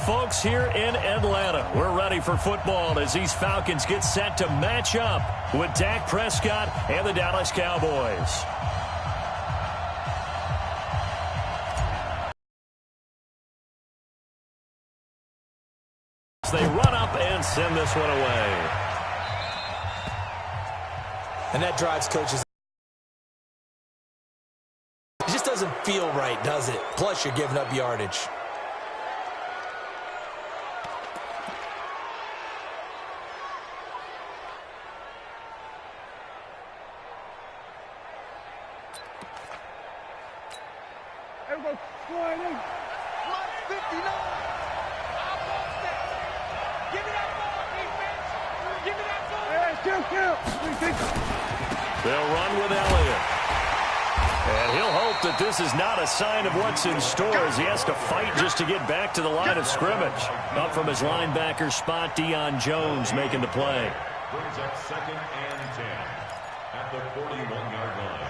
folks, here in Atlanta. We're ready for football as these Falcons get set to match up with Dak Prescott and the Dallas Cowboys. They run up and send this one away. And that drives coaches. It just doesn't feel right, does it? Plus, you're giving up yardage. Everybody flying in. 59. They'll run with Elliott. And he'll hope that this is not a sign of what's in store as he has to fight just to get back to the line of scrimmage. Up from his linebacker spot, Deion Jones making the play. Brings up 2nd and 10 at the 41-yard line.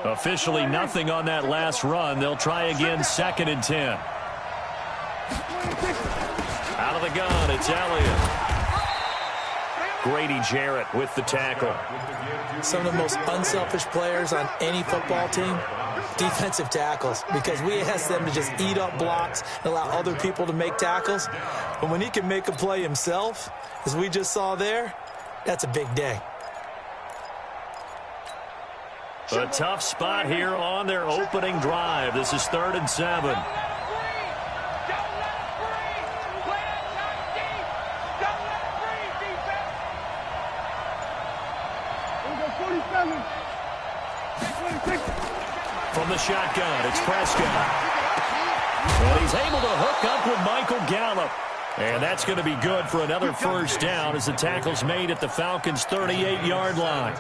Officially nothing on that last run. They'll try again 2nd and 10. Out of the gun, it's Elliott. Grady Jarrett with the tackle. Some of the most unselfish players on any football team, defensive tackles, because we ask them to just eat up blocks and allow other people to make tackles. But when he can make a play himself, as we just saw there, that's a big day. A tough spot here on their opening drive. This is 3rd and 7. From the shotgun, it's Prescott. And he's able to hook up with Michael Gallup. And that's going to be good for another first down as the tackle's made at the Falcons' 38-yard line.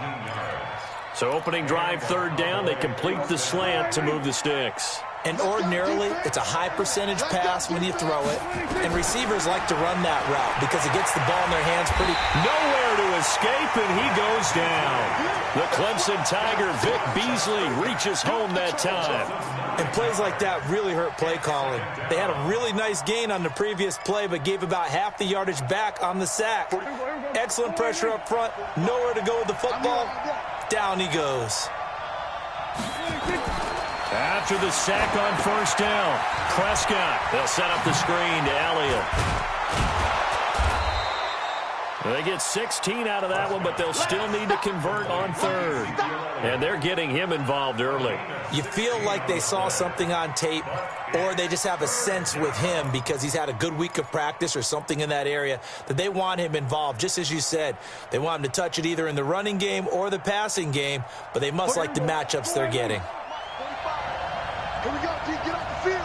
So opening drive, 3rd down, they complete the slant to move the sticks. And ordinarily, it's a high percentage pass when you throw it. And receivers like to run that route because it gets the ball in their hands pretty. Nowhere to escape, and he goes down. The Clemson Tiger, Vic Beasley, reaches home that time. And plays like that really hurt play calling. They had a really nice gain on the previous play, but gave about half the yardage back on the sack. Excellent pressure up front. Nowhere to go with the football. Down he goes. After the sack on 1st down, Prescott. They'll set up the screen to Elliott. They get 16 out of that one, but they'll still need to convert on 3rd. And they're getting him involved early. You feel like they saw something on tape, or they just have a sense with him because he's had a good week of practice or something in that area that they want him involved. Just as you said, they want him to touch it either in the running game or the passing game, but they must like the matchups they're getting. Here we go, G, get off the field.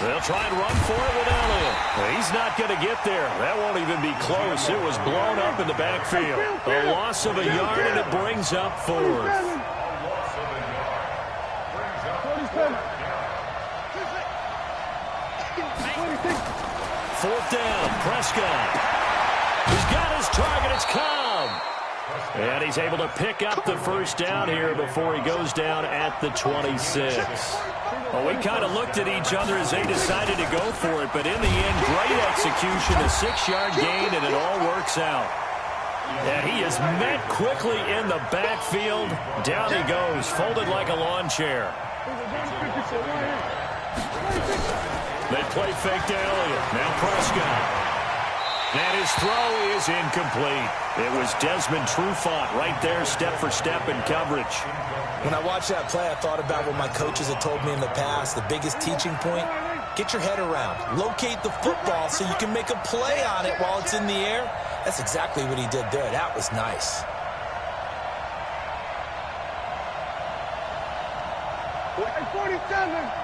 They'll try and run for it with Elliott. He's not going to get there. That won't even be close. It was blown up in the backfield. A loss of a yard, and it brings up 4th. 4th down, Prescott. He's got his target. It's Cobb. And he's able to pick up the first down here before he goes down at the 26. Well, we kind of looked at each other as they decided to go for it, but in the end, great execution, a 6-yard gain, and it all works out. And he is met quickly in the backfield. Down he goes, folded like a lawn chair. They play fake to Elliott. Now Prescott. And his throw is incomplete. It was Desmond Trufant right there, step for step in coverage. When I watched that play, I thought about what my coaches had told me in the past. The biggest teaching point, get your head around. Locate the football so you can make a play on it while it's in the air. That's exactly what he did there. That was nice. Hey, 47.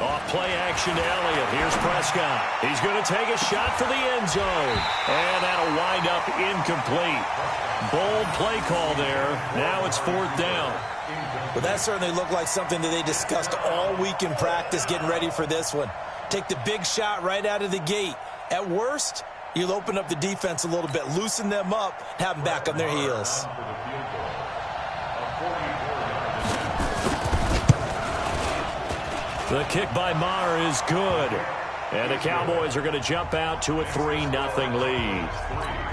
Off play action to Elliott. Here's Prescott. He's going to take a shot for the end zone. And that'll wind up incomplete. Bold play call there. Now it's 4th down. Well, that certainly looked like something that they discussed all week in practice getting ready for this one. Take the big shot right out of the gate. At worst, you'll open up the defense a little bit, loosen them up, have them back on their heels. The kick by Maher is good. And the Cowboys are going to jump out to a 3-0 lead.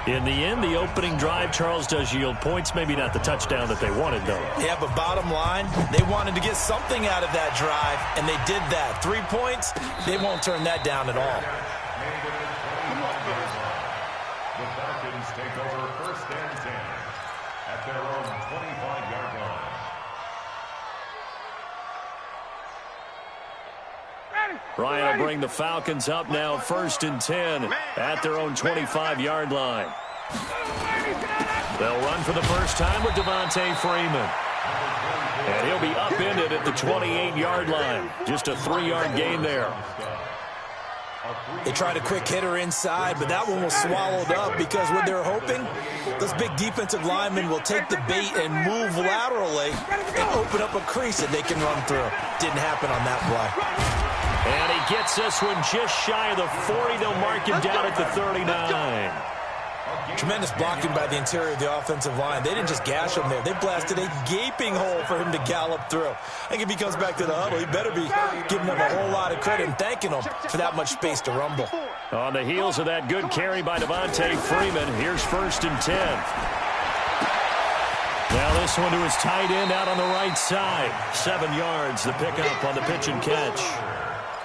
In the end, the opening drive, Charles, does yield points. Maybe not the touchdown that they wanted, though. Yeah, but bottom line, they wanted to get something out of that drive, and they did that. 3 points, they won't turn that down at all. The Falcons take over 1st and 10 at their own 25-yard line. Ryan will bring the Falcons up now 1st and 10 at their own 25-yard line. They'll run for the first time with Devontae Freeman. And he'll be upended at the 28-yard line. Just a 3-yard gain there. They tried a quick hitter inside, but that one was swallowed up because what they're hoping, those big defensive linemen will take the bait and move laterally and open up a crease that they can run through. Didn't happen on that play. And he gets this one just shy of the 40. They'll mark him down at the 39. Tremendous blocking by the interior of the offensive line. They didn't just gash him there. They blasted a gaping hole for him to gallop through. I think if he comes back to the huddle, he better be giving them a whole lot of credit and thanking them for that much space to rumble. On the heels of that good carry by Devontae Freeman, here's 1st and 10. Now this one to his tight end out on the right side. 7 yards, the pickup on the pitch and catch.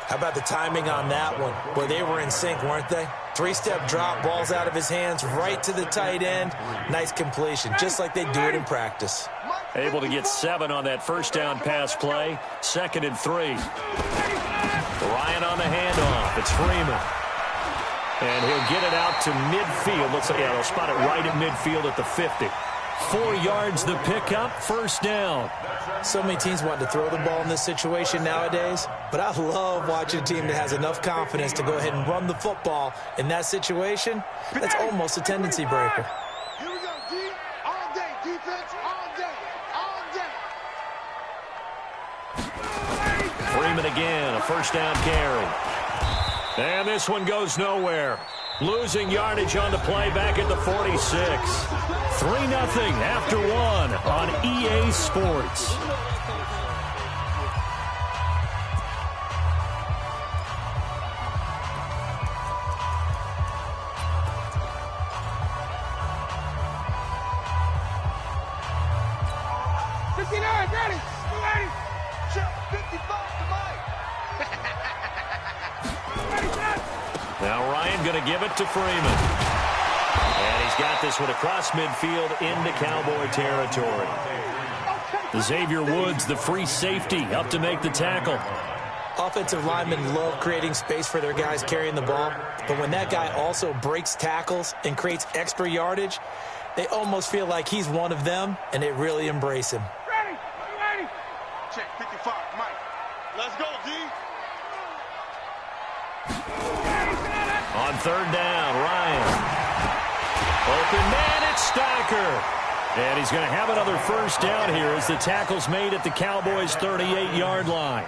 How about the timing on that one? Boy, they were in sync, weren't they? 3-step drop, balls out of his hands, right to the tight end. Nice completion, just like they do it in practice. Able to get 7 on that first down pass play. 2nd and 3. Ryan on the handoff. It's Freeman. And he'll get it out to midfield. Looks like, yeah, they'll spot it right at midfield at the 50. 4 yards the pickup, 1st down. So many teams want to throw the ball in this situation nowadays, but I love watching a team that has enough confidence to go ahead and run the football. In that situation, that's almost a tendency breaker. Here we go, D. All day, defense, all day, all day. Freeman again, a 1st down carry. And this one goes nowhere. Losing yardage on the play back at the 46. 3-0 after 1 on EA Sports. Now Ryan going to give it to Freeman. And he's got this one across midfield into Cowboy territory. Xavier Woods, the free safety, up to make the tackle. Offensive linemen love creating space for their guys carrying the ball, but when that guy also breaks tackles and creates extra yardage, they almost feel like he's one of them, and they really embrace him. Ready. Check 55, Mike. Let's go, D. On 3rd down, Ryan. Open man, it's Stacker. And he's going to have another 1st down here as the tackle's made at the Cowboys' 38-yard line.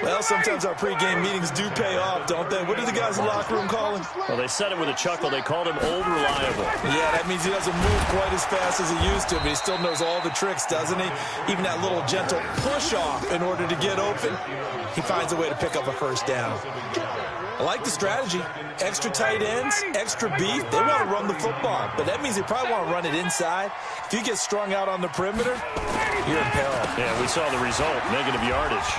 Well, sometimes our pregame meetings do pay off, don't they? What do the guys in the locker room call him? Well, they said it with a chuckle. They called him Old Reliable. Yeah, that means he doesn't move quite as fast as he used to, but he still knows all the tricks, doesn't he? Even that little gentle push-off in order to get open. He finds a way to pick up a 1st down. I like the strategy. Extra tight ends, extra beef. They want to run the football, but that means they probably want to run it inside. If you get strung out on the perimeter, you're in peril. Yeah, we saw the result, negative yardage.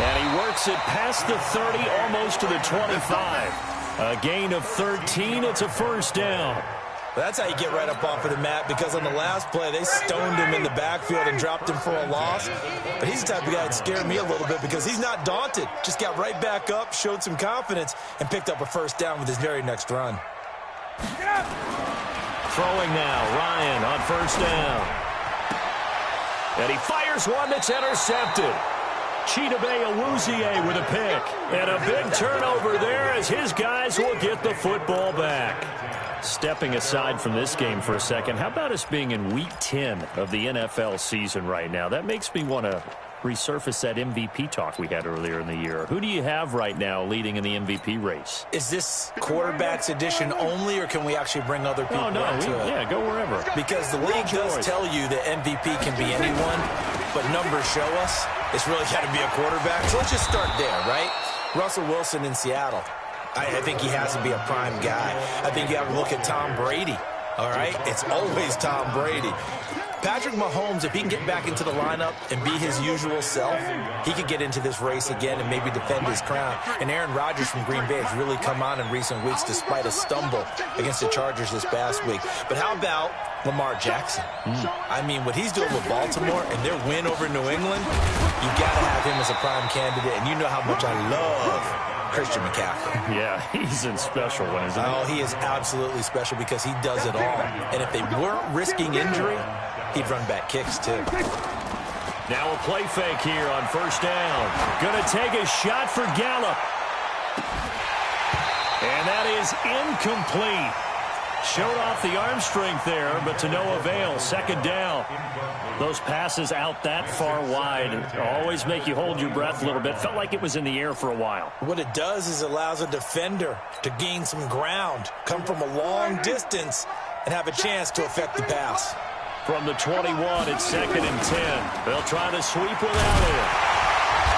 And he works it past the 30, almost to the 25. A gain of 13. It's a 1st down. That's how you get right up off of the mat, because on the last play, they stoned him in the backfield and dropped him for a loss. But he's the type of guy that scared me a little bit because he's not daunted. Just got right back up, showed some confidence, and picked up a 1st down with his very next run. Throwing now, Ryan on 1st down. And he fires one that's intercepted. Chidobe Awuzie with a pick. And a big turnover there as his guys will get the football back. Stepping aside from this game for a second, how about us being in Week 10 of the NFL season right now? That makes me want to resurface that MVP talk we had earlier in the year. Who do you have right now leading in the MVP race? Is this quarterbacks edition only, or can we actually bring other people into it? Yeah, go wherever. Because the league does tell you that MVP can be anyone, but numbers show us it's really got to be a quarterback. So let's just start there, right? Russell Wilson in Seattle. I think he has to be a prime guy. I think you have to look at Tom Brady. All right? It's always Tom Brady. Patrick Mahomes, if he can get back into the lineup and be his usual self, he could get into this race again and maybe defend his crown. And Aaron Rodgers from Green Bay has really come on in recent weeks despite a stumble against the Chargers this past week. But how about Lamar Jackson? I mean, what he's doing with Baltimore and their win over New England, you got to have him as a prime candidate. And you know how much I love Christian McCaffrey. Yeah, he's in special one, isn't he? Oh, he is absolutely special because he does it all. And if they weren't risking injury, he'd run back kicks, too. Now a play fake here on first down. Going to take a shot for Gallup. And that is incomplete. Showed off the arm strength there, but to no avail. Second down. Those passes out that far wide always make you hold your breath a little bit. Felt like it was in the air for a while. What it does is it allows a defender to gain some ground, come from a long distance, and have a chance to affect the pass. From the 21, it's 2nd and 10. They'll try to sweep without it.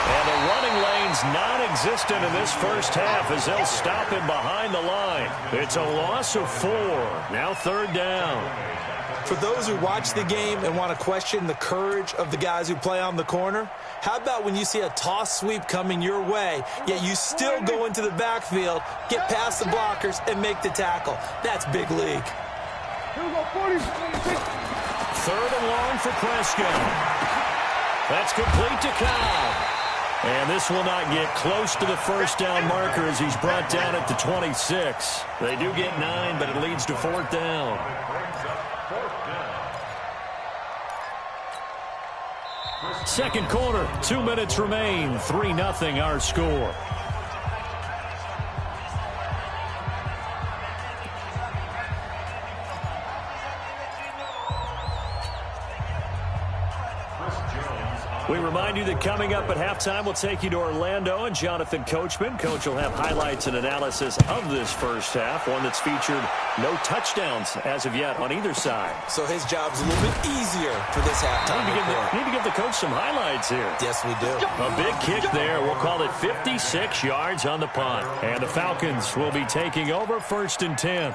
And the running lane's non-existent in this first half as they'll stop him behind the line. It's a loss of 4. Now 3rd down. For those who watch the game and want to question the courage of the guys who play on the corner, how about when you see a toss sweep coming your way, yet you still go into the backfield, get past the blockers, and make the tackle? That's big league. 3rd and long for Prescott. That's complete to Cobb. And this will not get close to the first down marker as he's brought down at the 26. They do get 9, but it leads to 4th down. Second quarter, 2 minutes remain. 3-0 our score. We remind you that coming up at halftime, we'll take you to Orlando and Jonathan Coachman. Coach will have highlights and analysis of this first half, one that's featured no touchdowns as of yet on either side. So his job's a little bit easier for this halftime. Need to give the coach some highlights here. Yes, we do. A big kick there. We'll call it 56 yards on the punt. And the Falcons will be taking over 1st and 10.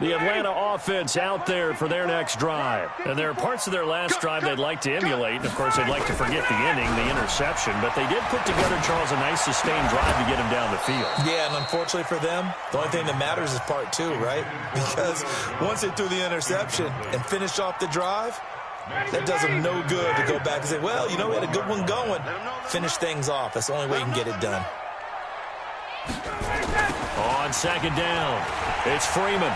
The Atlanta offense out there for their next drive. And there are parts of their last drive they'd like to emulate. And, of course, they'd like to forget the inning, the interception. But they did put together, Charles, a nice sustained drive to get him down the field. Yeah, and unfortunately for them, the only thing that matters is part 2, right? Because once they threw the interception and finished off the drive, that does them no good to go back and say, well, you know, we had a good one going. Finish things off. That's the only way you can get it done. On 2nd down, it's Freeman.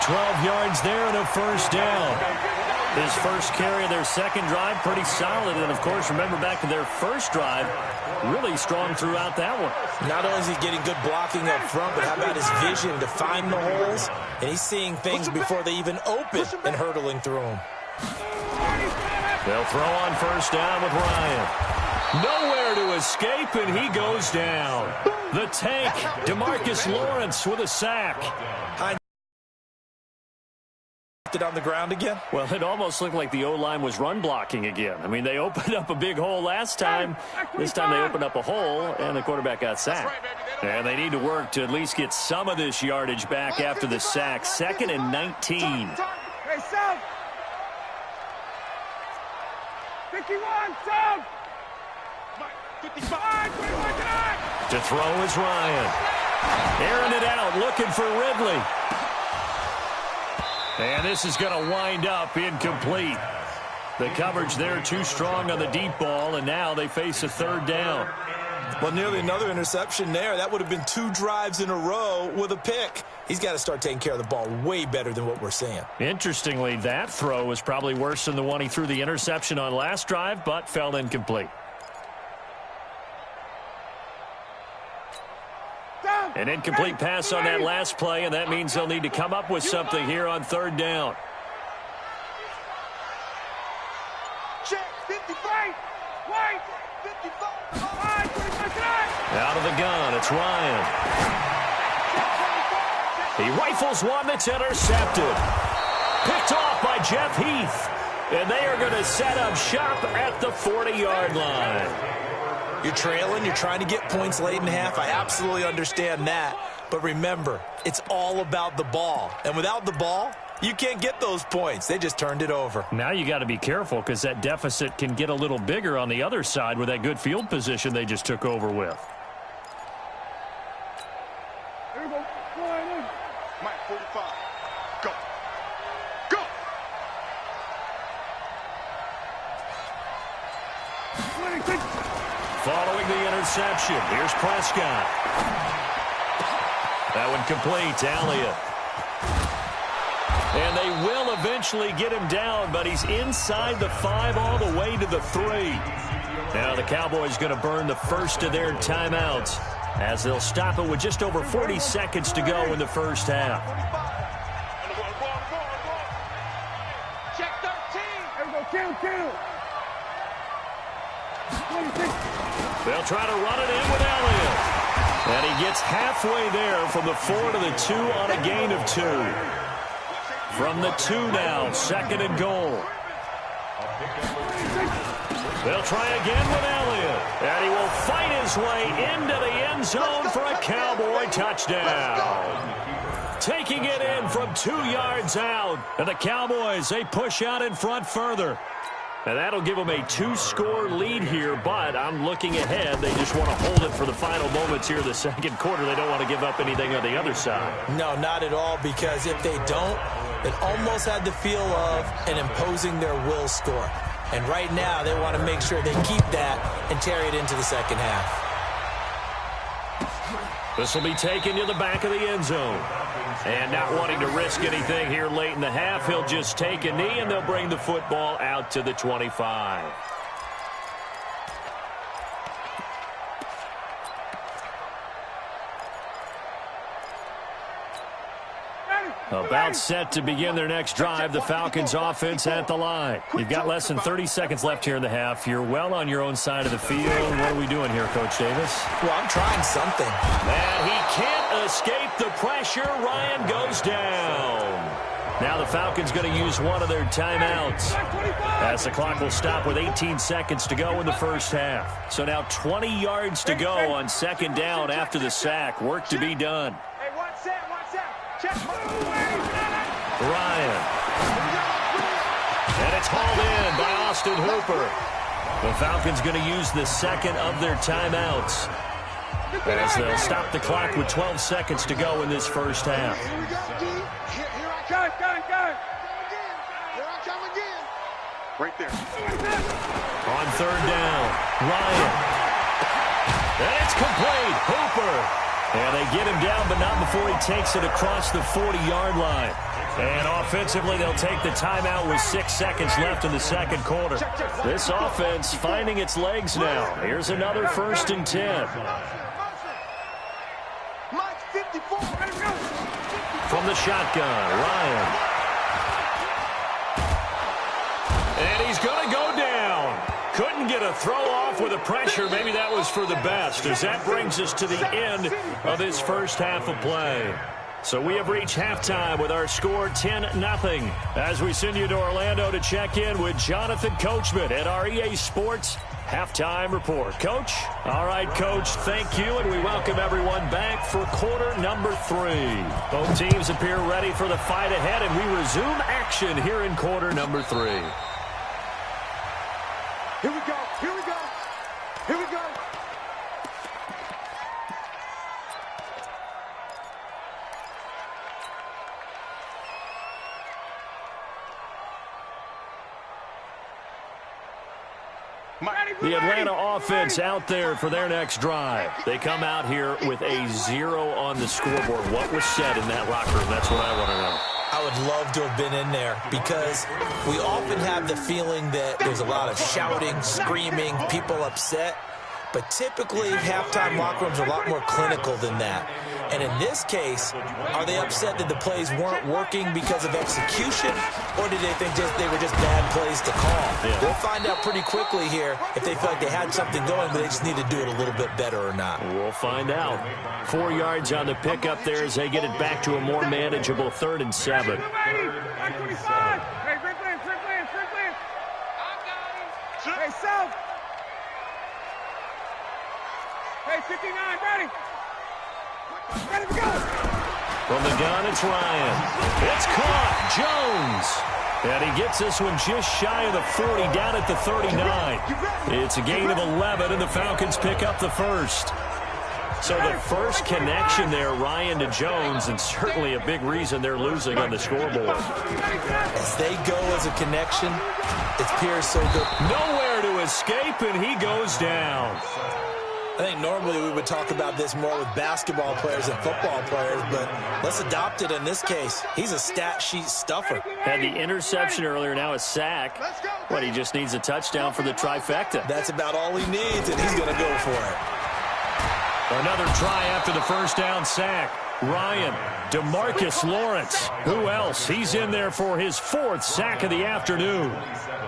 12 yards there and a first down. His first carry of their second drive, pretty solid. And, of course, remember back to their first drive, really strong throughout that one. Not only is he getting good blocking up front, but how about his vision to find the holes? And he's seeing things before they even open and hurtling through them. They'll throw on first down with Ryan. Nowhere to escape, and he goes down. The tank, DeMarcus Lawrence with a sack. On the ground again? Well, it almost looked like the O-line was run blocking again. I mean, they opened up a big hole last time. This time they opened up a hole, and the quarterback got sacked. And they need to work to at least get some of this yardage back after the sack. 2nd and 19. Hey, South. 51, South. 55, 21, to throw is Ryan. Airing it out, looking for Ridley. And this is going to wind up incomplete. The coverage there too strong on the deep ball, and now they face a 3rd down. Well, nearly another interception there. That would have been 2 drives in a row with a pick. He's got to start taking care of the ball way better than what we're seeing. Interestingly, that throw was probably worse than the one he threw the interception on last drive, but fell incomplete. An incomplete pass on that last play, and that means they'll need to come up with something here on third down. Check, 55. Wait, 55. Out of the gun, it's Ryan. He rifles one that's intercepted. Picked off by Jeff Heath. And they are going to set up shop at the 40-yard line. You're trailing. You're trying to get points late in the half. I absolutely understand that. But remember, it's all about the ball. And without the ball, you can't get those points. They just turned it over. Now you got to be careful because that deficit can get a little bigger on the other side with that good field position they just took over with. Mike, 45. Go. Go. Following the interception, here's Prescott. That one complete to Elliott. And they will eventually get him down, but he's inside the 5 all the way to the 3. Now the Cowboys going to burn the first of their timeouts as they'll stop it with just over 40 seconds to go in the first half. Check 13. They'll try to run it in with Elliott. And he gets halfway there from the 4 to the 2 on a gain of 2. From the 2 now, 2nd and goal. They'll try again with Elliott. And he will fight his way into the end zone for a Cowboy touchdown. Taking it in from 2 yards out. And the Cowboys, they push out in front further. And that'll give them a 2-score lead here, but I'm looking ahead. They just want to hold it for the final moments here in the second quarter. They don't want to give up anything on the other side. No, not at all, because if they don't, it almost had the feel of an imposing their will score. And right now, they want to make sure they keep that and carry it into the second half. This will be taken to the back of the end zone. And not wanting to risk anything here late in the half, he'll just take a knee, and they'll bring the football out to the 25. About set to begin their next drive, the Falcons offense at the line. You've got less than 30 seconds left here in the half. You're well on your own side of the field. What are we doing here, Coach Davis? Well, I'm trying something. And he can't escape the pressure. Ryan goes down. Now the Falcons going to use one of their timeouts as the clock will stop with 18 seconds to go in the first half. So now 20 yards to go on 2nd down after the sack. Work to be done. Ryan. And it's hauled in by Austin Hooper. The Falcons going to use the 2nd of their timeouts as they'll stop the clock with 12 seconds to go in this first half. Here I come again. Right there. On 3rd down, Ryan. And it's complete. Hooper. And they get him down, but not before he takes it across the 40-yard line. And offensively, they'll take the timeout with 6 seconds left in the second quarter. This offense finding its legs now. Here's another 1st and 10. From the shotgun, Ryan. And he's going to go down. Couldn't get a throw off with the pressure. Maybe that was for the best, as that brings us to the end of this first half of play. So we have reached halftime with our score 10-0 as we send you to Orlando to check in with Jonathan Coachman at our EA Sports Halftime Report. Coach? All right, Coach, thank you, and we welcome everyone back for quarter number 3. Both teams appear ready for the fight ahead, and we resume action here in quarter number 3. Here we go. Here we go. Here we go. The Atlanta offense out there for their next drive. They come out here with a 0 on the scoreboard. What was said in that locker room? That's what I want to know. I would love to have been in there because we often have the feeling that there's a lot of shouting, screaming, people upset. But typically, halftime locker rooms are a lot more clinical than that. And in this case, are they upset that the plays weren't working because of execution, or did they think they were just bad plays to call? Yeah. We'll find out pretty quickly here if they feel like they had something going, but they just need to do it a little bit better or not. We'll find out. 4 yards on the pickup there as they get it back to a more manageable 3rd and 7. Hey, South. Hey, 59, ready. Ready to go. From the gun, it's Ryan. It's caught. Jones. And he gets this one just shy of the 40, down at the 39. It's a gain of 11, and the Falcons pick up the first. So the first connection there, Ryan to Jones, and certainly a big reason they're losing on the scoreboard. As they go as a connection, it appears so good. Nowhere to escape, and he goes down. I think normally we would talk about this more with basketball players and football players, but let's adopt it in this case. He's a stat sheet stuffer. Had the interception earlier, now a sack. But he just needs a touchdown for the trifecta. That's about all he needs, and he's going to go for it. Another try after the first down sack. Ryan, DeMarcus Lawrence. Who else? He's in there for his 4th sack of the afternoon.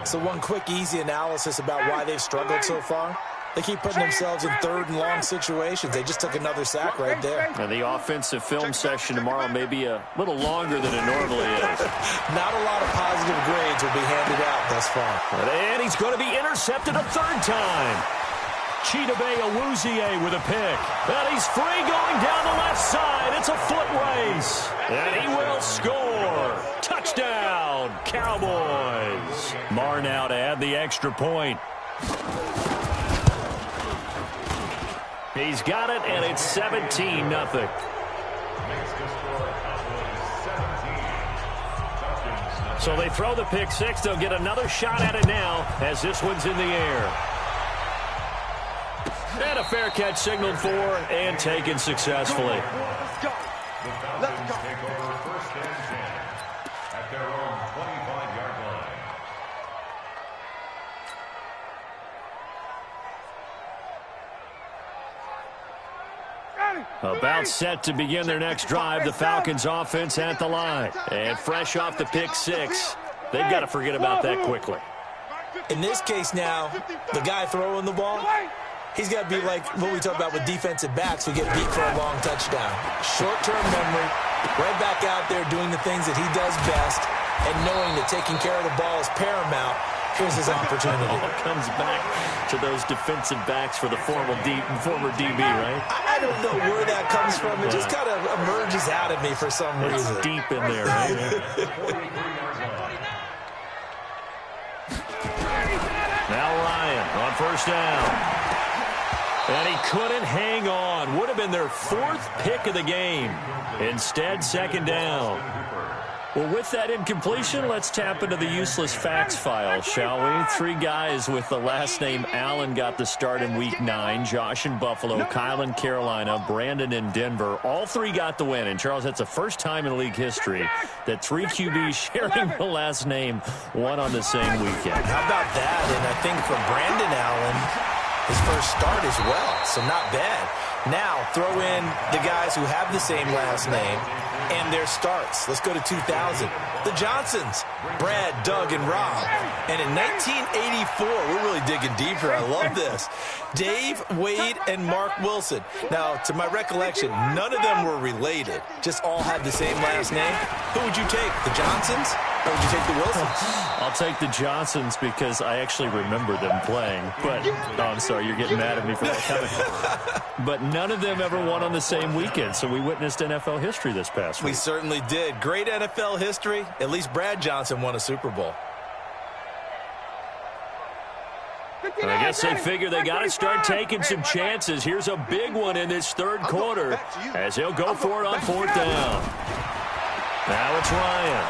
So one quick, easy analysis about why they've struggled so far. They keep putting themselves in 3rd and long situations. They just took another sack right there. And the offensive film session tomorrow may be a little longer than it normally is. Not a lot of positive grades will be handed out thus far. And he's going to be intercepted a 3rd time. Chidobe Awuzie with a pick. And he's free going down the left side. It's a foot race. And he will score. Touchdown, Cowboys. Marr now to add the extra point. He's got it, and it's 17-0. So they throw the pick six. They'll get another shot at it now as this one's in the air. And a fair catch signaled for and taken successfully. Let's go. Let's go. Take over 1st and 10 at their own 25-yard line. About set to begin their next drive, the Falcons offense at the line. And fresh off the pick six, they've got to forget about that quickly. In this case now, the guy throwing the ball, he's got to be like what we talk about with defensive backs who get beat for a long touchdown. Short-term memory, right back out there doing the things that he does best, and knowing that taking care of the ball is paramount. Here's his opportunity. All comes back to those defensive backs for the former DB, right? I don't know where that comes from. It just kind of emerges out of me for some It's reason. deep in there, right? Now Ryan on 1st down. And he couldn't hang on. Would have been their 4th pick of the game. Instead, 2nd down. Well, with that incompletion, let's tap into the useless facts file, shall we? 3 guys with the last name Allen got the start in Week 9. Josh in Buffalo, Kyle in Carolina, Brandon in Denver. All 3 got the win. And, Charles, that's the first time in league history that 3 QBs sharing the last name won on the same weekend. How about that? And I think for Brandon Allen, his first start as well, so not bad. Now, throw in the guys who have the same last name and their starts. Let's go to 2000. The Johnsons, Brad, Doug, and Rob. And in 1984, we're really digging deeper. I love this. Dave, Wade, and Mark Wilson. Now, to my recollection, none of them were related. Just all had the same last name. Who would you take, the Johnsons, or would you take the Wilsons? I'll take the Johnsons because I actually remember them playing. But, oh, I'm sorry, you're getting mad at me for that comment. But none of them ever won on the same weekend, so we witnessed NFL history this past week. We certainly did. Great NFL history. At least Brad Johnson won a Super Bowl. I guess they figure they got to start taking some chances. Here's a big one in this 3rd quarter as he'll go for it on 4th down. Now it's Ryan.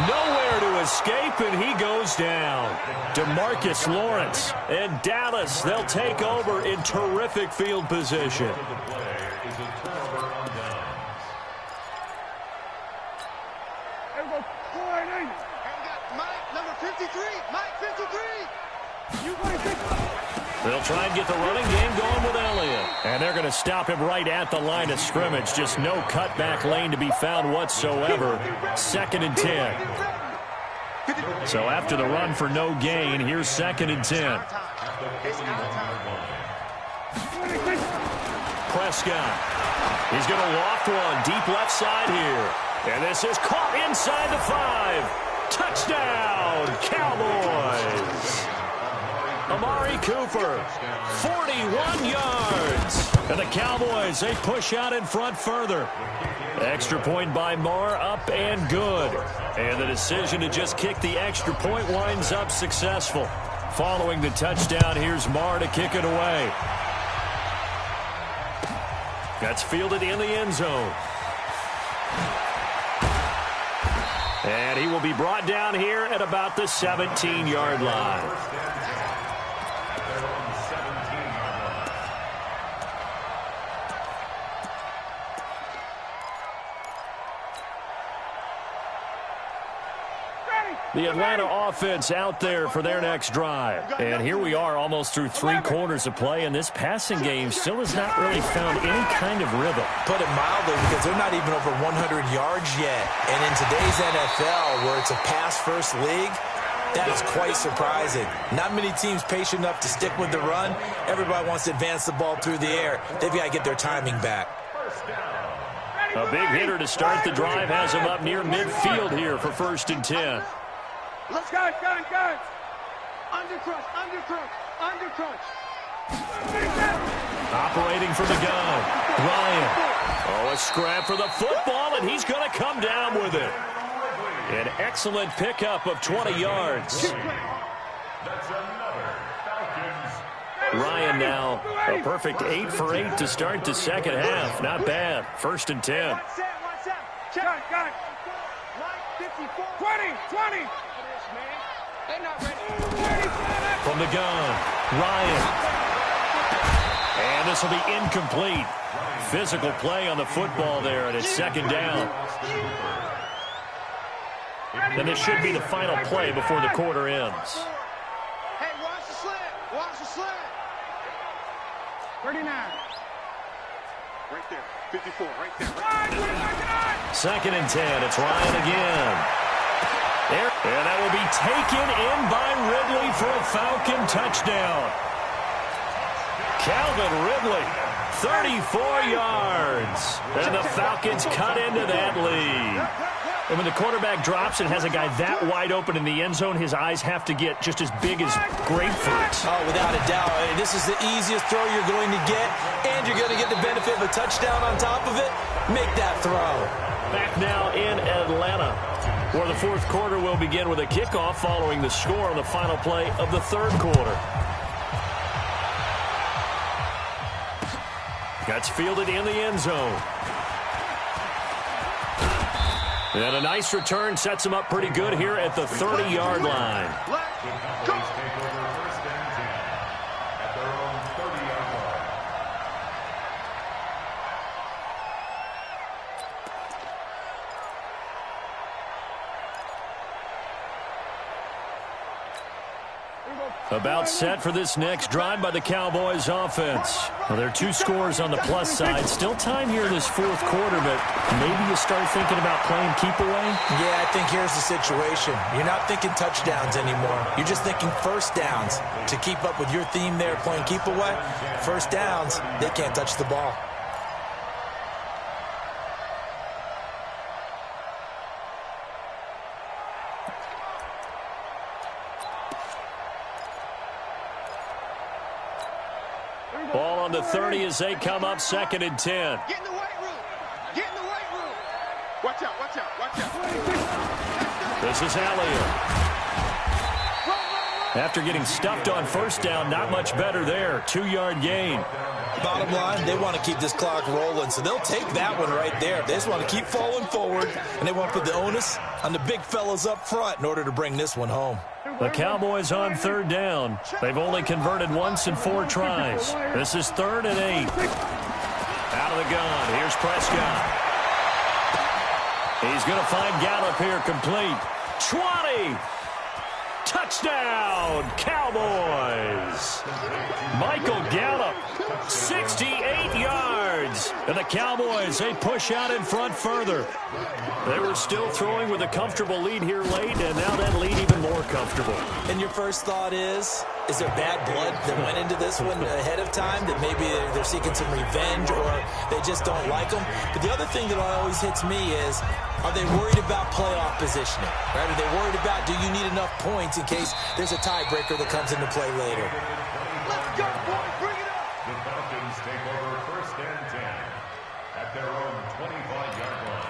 Nowhere to escape, and he goes down. DeMarcus Lawrence and Dallas, they'll take over in terrific field position. Mike, number 53. Mike, 53. You 26. They'll try and get the running game going with Elliott. And they're going to stop him right at the line of scrimmage. Just no cutback lane to be found whatsoever. 2nd and 10. So after the run for no gain, here's 2nd and 10. Prescott. He's going to loft one deep left side here. And this is caught inside the 5. Touchdown, Cowboys. Amari Cooper, 41 yards. And the Cowboys, they push out in front further. Extra point by Marr, up and good. And the decision to just kick the extra point winds up successful. Following the touchdown, here's Marr to kick it away. That's fielded in the end zone. And he will be brought down here at about the 17-yard line. The Atlanta offense out there for their next drive. And here we are almost through 3 quarters of play, and this passing game still has not really found any kind of rhythm. Put it mildly, because they're not even over 100 yards yet. And in today's NFL, where it's a pass-first league, that is quite surprising. Not many teams patient enough to stick with the run. Everybody wants to advance the ball through the air. They've got to get their timing back. A big hitter to start the drive has him up near midfield here for 1st and 10. Let's go, guns. Under crunch. Operating from the gun. Ryan. Oh, a scrap for the football, and he's going to come down with it. An excellent pickup of 20 yards. Ryan now a perfect 8 for 8 to start the second half. Not bad. 1st and 10. 20. From the gun, Ryan. And this will be incomplete. Physical play on the football there, and it's 2nd down. And this should be the final play before the quarter ends. Hey, watch the slant. 39. Right there. 54, right there. 2nd and 10. It's Ryan again. There, and that will be taken in by Ridley for a Falcon touchdown. Calvin Ridley, 34 yards. And the Falcons cut into that lead. And when the quarterback drops and has a guy that wide open in the end zone, his eyes have to get just as big as grapefruits. Oh, without a doubt. This is the easiest throw you're going to get, and you're going to get the benefit of a touchdown on top of it. Make that throw. Back now in Atlanta, where the 4th quarter will begin with a kickoff following the score on the final play of the 3rd quarter. That's fielded in the end zone. And a nice return sets him up pretty good here at the 30-yard line. Let's go. Take over 1st and 10 at their own 30-yard line. About set for this next drive by the Cowboys offense. Well, there are 2 scores on the plus side. Still time here in this 4th quarter, but maybe you start thinking about playing keep away? Yeah, I think here's the situation. You're not thinking touchdowns anymore. You're just thinking 1st downs. To keep up with your theme there, playing keep away, 1st downs, they can't touch the ball. Ball on the 30 as they come up 2nd and 10. Get in the weight room. Watch out. This is Elliott. After getting stuffed on 1st down, not much better there. 2-yard gain. Bottom line, they want to keep this clock rolling, so they'll take that one right there. They just want to keep falling forward, and they want to put the onus on the big fellas up front in order to bring this one home. The Cowboys on 3rd down. They've only converted once in 4 tries. This is 3rd and 8. Out of the gun. Here's Prescott. He's going to find Gallup here complete. 20. Touchdown, Cowboys. Michael Gallup, 68 yards. And the Cowboys, they push out in front further. They were still throwing with a comfortable lead here late, and now that lead even more comfortable. And your first thought is there bad blood that went into this one ahead of time, that maybe they're seeking some revenge or they just don't like them? But the other thing that always hits me is, are they worried about playoff positioning? Right? Are they worried about, do you need enough points in case there's a tiebreaker that comes into play later? Let's go, boys. Bring it up. The Falcons take over 1st and 10 at their own 25-yard line.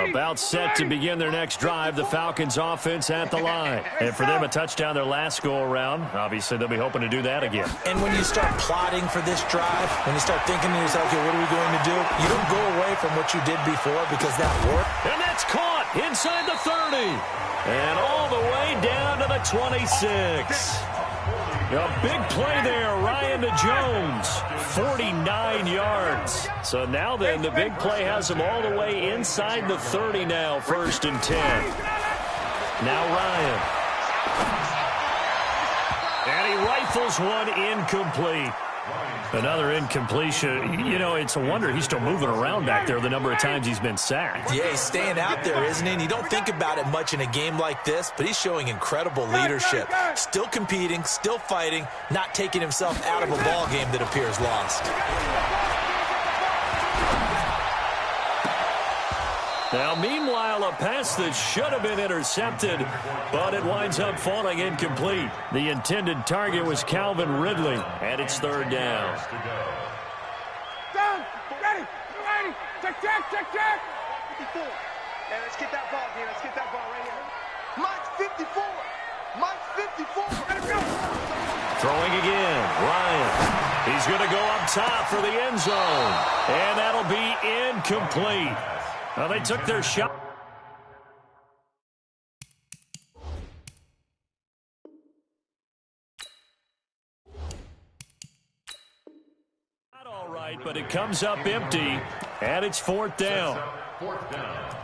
About set to begin their next drive, the Falcons offense at the line. And for them, a touchdown their last go-around. Obviously, they'll be hoping to do that again. And when you start plotting for this drive, when you start thinking to yourself, okay, what are we going to do? You don't go away from what you did before because that worked. And that's caught inside the 30. And all the way down to the 26. A big play there, Ryan to Jones, 49 yards. So now then, the big play has him all the way inside the 30 now, 1st and 10. Now Ryan. And he rifles one incomplete. Another incompletion. You know, it's a wonder he's still moving around back there the number of times he's been sacked. Yeah, he's staying out there, isn't he? And you don't think about it much in a game like this, but he's showing incredible leadership. Still competing, still fighting, not taking himself out of a ball game that appears lost. Now, meanwhile, a pass that should have been intercepted, but it winds up falling incomplete. The intended target was Calvin Ridley, and it's 3rd down. Down. Ready. Ready. Check. 54. Hey, let's get that ball, dude. Let's get that ball right here. Mike's 54. Mike's 54. Let him go. Throwing again, Ryan. He's going to go up top for the end zone, and that'll be incomplete. Well, they took their shot. Not all right, but it comes up empty, and it's 4th down. 4th down.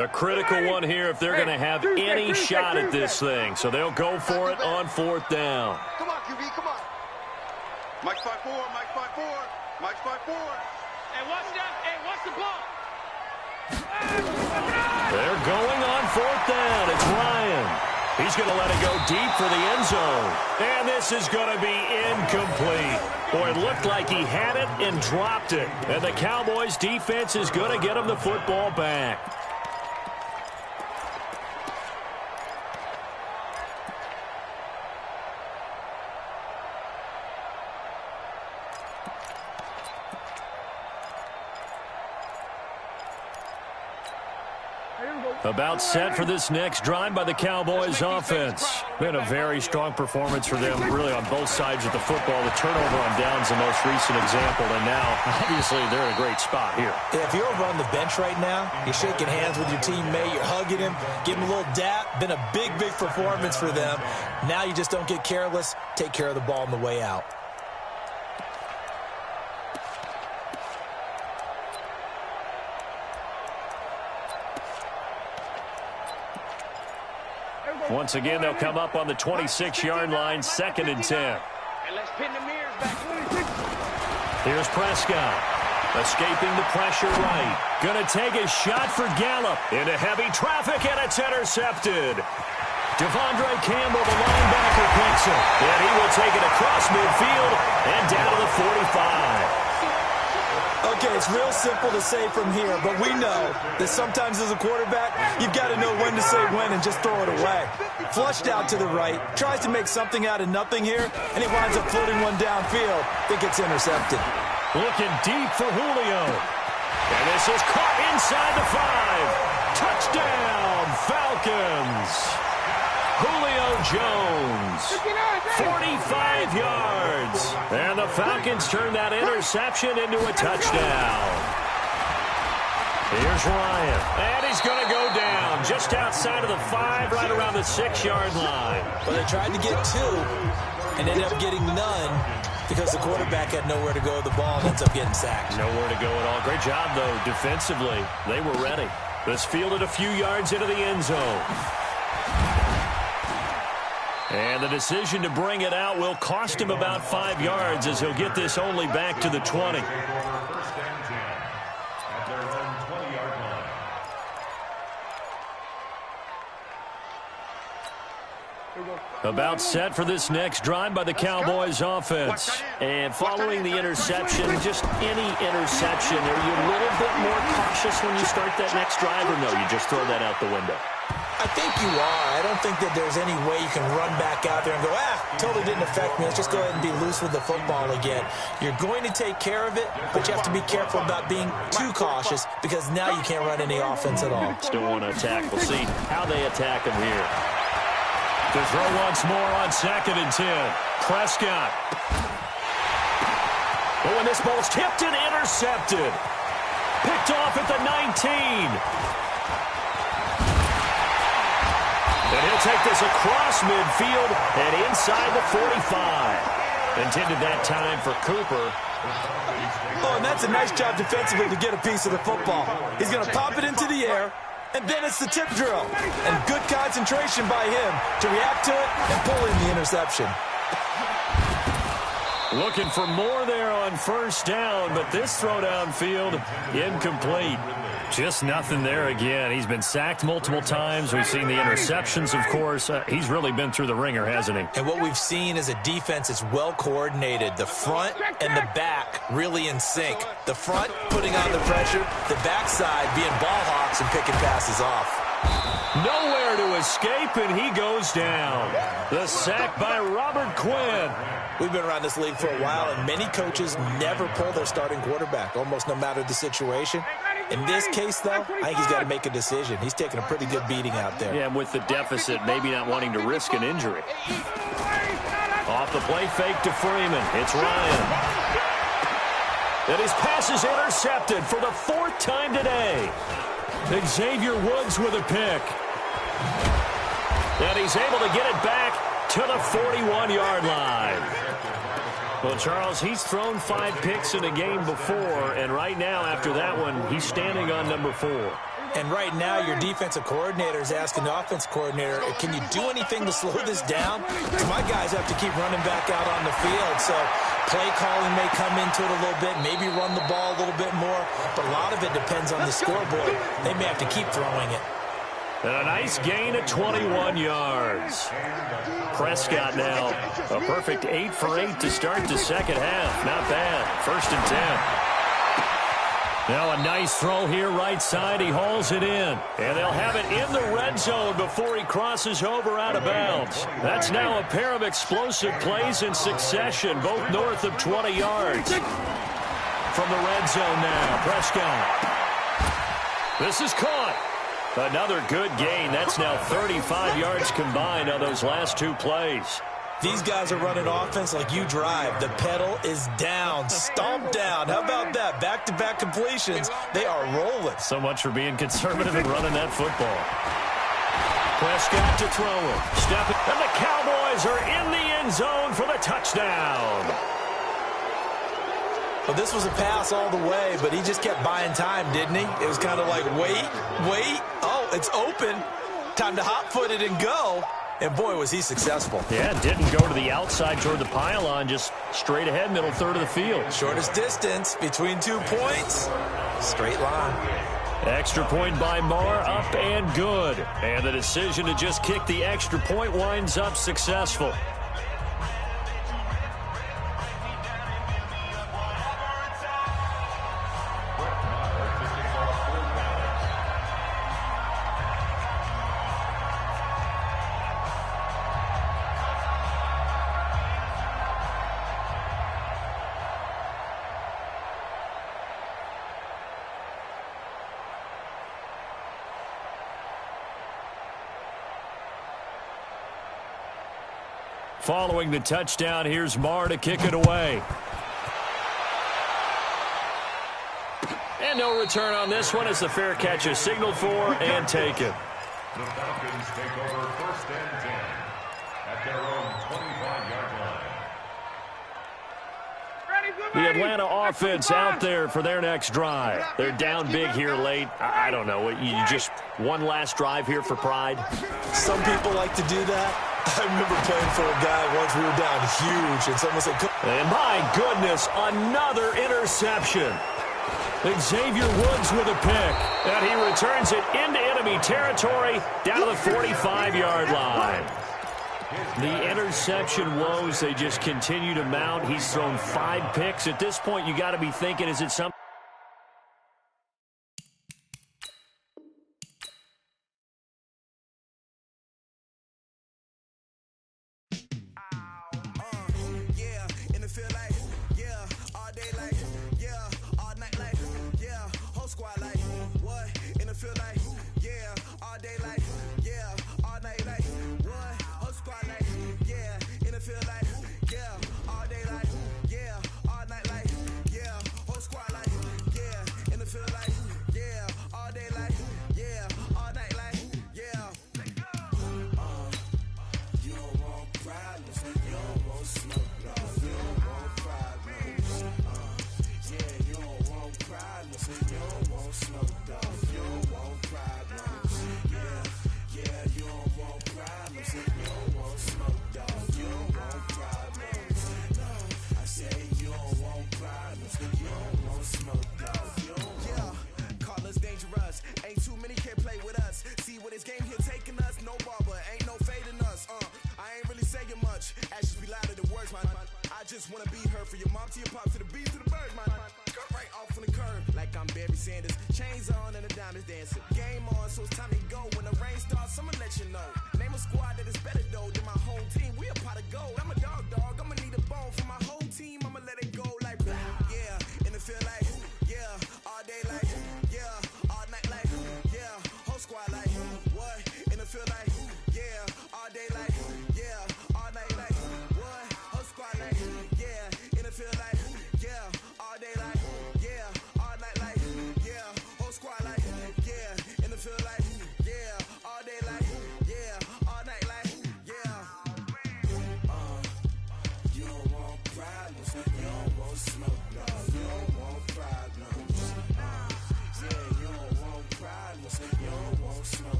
A critical one here if they're going to have any shot at this thing. So they'll go for it on 4th down. Come on, QB, come on. Mike's 5'4", Mike's 5'4", Mike's 5'4". Hey, watch that. Hey, watch the ball. They're going on 4th down. It's Ryan. He's going to let it go deep for the end zone. And this is going to be incomplete. Boy, it looked like he had it and dropped it. And the Cowboys defense is going to get him the football back. About set for this next drive by the Cowboys offense. Been a very strong performance for them, really, on both sides of the football. The turnover on downs the most recent example, and now, obviously, they're in a great spot here. Yeah, if you're over on the bench right now, you're shaking hands with your teammate, you're hugging him, giving him a little dap. Been a big, big performance for them. Now you just don't get careless. Take care of the ball on the way out. Once again, they'll come up on the 26-yard line, 2nd and 10. And let's pin the mirrors back. Here's Prescott. Escaping the pressure right. Gonna take a shot for Gallup. Into heavy traffic, and it's intercepted. Devondre Campbell, the linebacker, picks it. And he will take it across midfield and down to the 45. Okay, it's real simple to say from here, but we know that sometimes as a quarterback, you've got to know when to say when and just throw it away. Flushed out to the right, tries to make something out of nothing here, and he winds up floating one downfield that gets intercepted. Looking deep for Julio. And this is caught inside the 5. Touchdown, Falcons. Julio Jones. 45 yards. And the Falcons turn that interception into a touchdown. Here's Ryan. And he's going to go down just outside of the 5, right around the 6-yard line. Well, they tried to get 2 and ended up getting none because the quarterback had nowhere to go with the ball and ends up getting sacked. Nowhere to go at all. Great job, though, defensively. They were ready. This fielded a few yards into the end zone. And the decision to bring it out will cost him about 5 yards as he'll get this only back to the 20. About set for this next drive by the Cowboys offense. And following the interception, just any interception, are you a little bit more cautious when you start that next drive, or no, you just throw that out the window? I think you are. I don't think that there's any way you can run back out there and go, totally didn't affect me. Let's just go ahead and be loose with the football again. You're going to take care of it, but you have to be careful about being too cautious because now you can't run any offense at all. Still want to attack. We'll see how they attack him here. To throw once more on 2nd and 10. Prescott. Oh, and this ball's tipped and intercepted. Picked off at the 19. And he'll take this across midfield and inside the 45. Intended that time for Cooper. Oh, and that's a nice job defensively to get a piece of the football. He's going to pop it into the air. And then it's the tip drill. And good concentration by him to react to it and pull in the interception. Looking for more there on 1st down, but this throw downfield incomplete. Just nothing there again. He's been sacked multiple times. We've seen the interceptions, of course. He's really been through the ringer, hasn't he? And what we've seen is a defense that's well coordinated. The front and the back really in sync. The front putting on the pressure, the backside being ball hawks and picking passes off. Nowhere to escape, and he goes down. The sack by Robert Quinn. We've been around this league for a while, and many coaches never pull their starting quarterback, almost no matter the situation. In this case, though, I think he's got to make a decision. He's taking a pretty good beating out there. Yeah, and with the deficit, maybe not wanting to risk an injury. Off the play fake to Freeman. It's Ryan. And his pass is intercepted for the 4th time today. Xavier Woods with a pick. And he's able to get it back to the 41-yard line. Well, Charles, he's thrown 5 picks in a game before, and right now, after that one, he's standing on number 4. And right now, your defensive coordinator is asking the offensive coordinator, can you do anything to slow this down? Because my guys have to keep running back out on the field. So play calling may come into it a little bit, maybe run the ball a little bit more. But a lot of it depends on the scoreboard. They may have to keep throwing it. And a nice gain of 21 yards. Prescott now a perfect 8 for 8 to start the second half. Not bad. 1st and 10. Now a nice throw here right side. He hauls it in. And they'll have it in the red zone before he crosses over out of bounds. That's now a pair of explosive plays in succession, both north of 20 yards. From the red zone now, Prescott. This is caught. Another good gain. That's now 35 yards combined on those last 2 plays. These guys are running offense like you drive. The pedal is down, stomped down. How about that? Back-to-back completions. They are rolling. So much for being conservative and running that football. Prescott to throw it. Step it. And the Cowboys are in the end zone for the touchdown. Well, this was a pass all the way, but he just kept buying time, didn't he? It was kind of like, wait. Oh, it's open. Time to hot-foot it and go. And, boy, was he successful. Yeah, didn't go to the outside toward the pylon, just straight ahead, middle third of the field. Shortest distance between 2 points. Straight line. Extra point by Marr, up and good. And the decision to just kick the extra point winds up successful. following the touchdown. Here's Marr to kick it away. And no return on this one as the fair catch is signaled for and taken. The Falcons take over 1st and 10 at their own 25-yard line. The Atlanta offense out there for their next drive. They're down big here late. I don't know. You just one last drive here for pride? Some people like to do that. I remember playing for a guy once we were down huge, and someone said, and my goodness, another interception. Xavier Woods with a pick, and he returns it into enemy territory down to the 45-yard line. The interception woes, they just continue to mount. He's thrown 5 picks. At this point, you got to be thinking, is it something?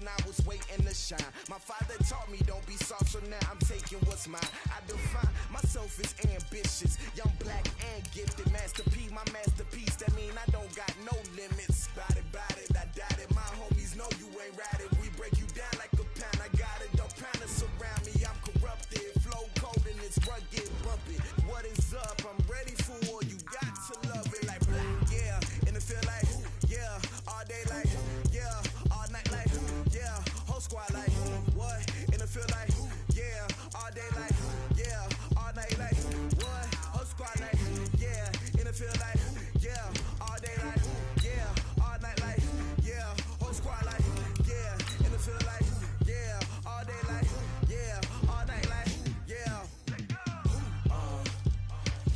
I was waiting to shine. My father taught me don't be soft, so now I'm taking what's mine. I define myself as ambitious, young, black, and gifted. Master P, my masterpiece. That mean I don't got no limits. Bout it, I doubt it. My homies know you ain't ratted. We break you down like a pound. I got it, don't pound us around me. I'm corrupted, flow cold and it's rugged, bumpy. What is up? I'm ready for war. You got to love it like black, yeah. And it feel like, yeah, all day like, yeah, all night like, yeah, whole squad like, what? And it feel like, yeah, all day like, yeah, all night like, what? Whole squad like, yeah, and it feel like, yeah, all day like, yeah, all night like, yeah, whole squad like, yeah, and it feel like, yeah, all day like, yeah, all night like, yeah.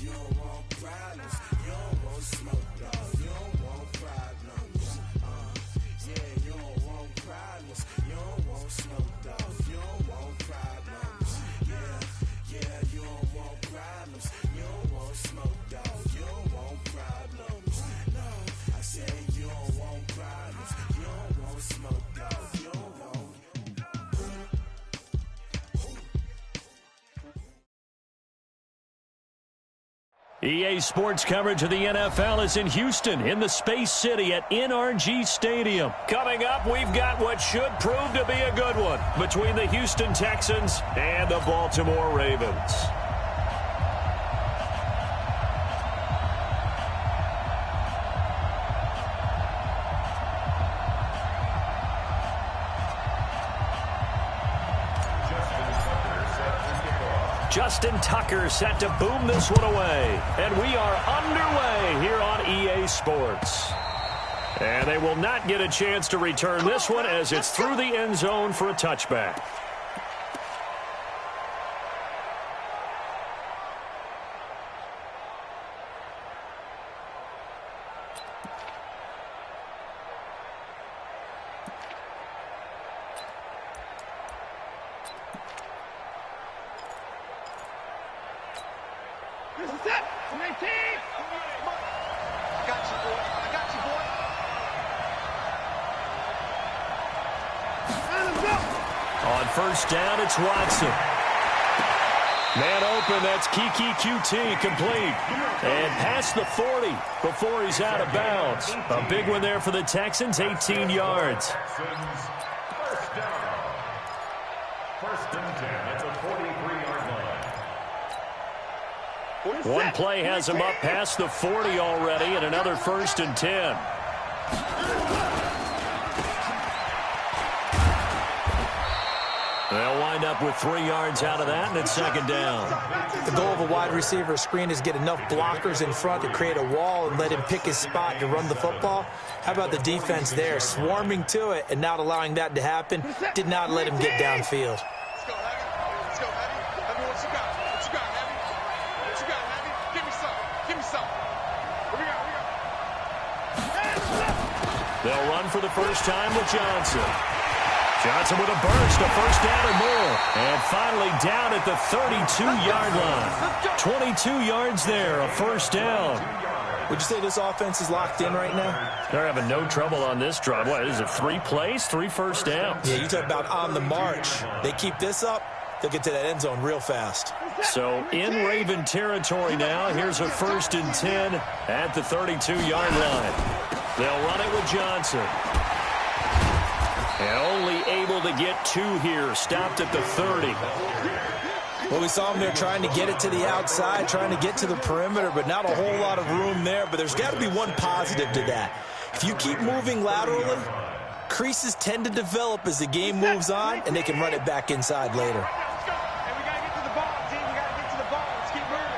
You don't want problems, you don't want smoke, dog. You don't want problems. Yeah, you don't want problems, you don't want smoke, dog. You don't want problems. Yeah, you don't want problems, you don't want smoke, dog. You don't want problems. No, I said you don't want problems, you don't want smoke, dog. You don't want. EA Sports coverage of the NFL is in Houston, in the Space City at NRG Stadium. Coming up, we've got what should prove to be a good one between the Houston Texans and the Baltimore Ravens. Justin Tucker Justin Tucker set to boom this one away. And we are underway here on EA Sports. And they will not get a chance to return this one as it's through the end zone for a touchback. This is it. 19. I got you, boy. I got you, boy. On first down, it's Watson. Man open, that's Kiki QT, complete. And past the 40 before he's out of bounds. A big one there for the Texans, 18 yards. First and 10 at the 43-yard line. One play has him up past the 40 already, and another first and 10. They'll wind up with 3 yards out of that, and it's second down. The goal of a wide receiver screen is get enough blockers in front to create a wall and let him pick his spot to run the football. How about the defense there, swarming to it and not allowing that to happen? Did not let him get downfield. Let's go, Heavy. Let's go, Heavy. Heavy, what you got? What you got, Heavy? What you got, Heavy? Give me some. Give me some. What we got? They'll run for the first time with Johnson. Johnson with a burst, a first down or more. And finally down at the 32-yard line. 22 yards there, a first down. Would you say this offense is locked in right now? They're having no trouble on this drive. What is it, 3 plays, 3 first downs? Yeah, you talk about on the march. They keep this up, they'll get to that end zone real fast. So in Raven territory now. Here's a first and 10 at the 32-yard line. They'll run it with Johnson. And only able to get 2 here. Stopped at the 30. Well, we saw him there trying to get it to the outside, trying to get to the perimeter, but not a whole lot of room there. But there's got to be one positive to that. If you keep moving laterally, creases tend to develop as the game moves on, and they can run it back inside later. Let's go. Hey, we got to get to the ball, team. We got to get to the ball. Let's keep moving.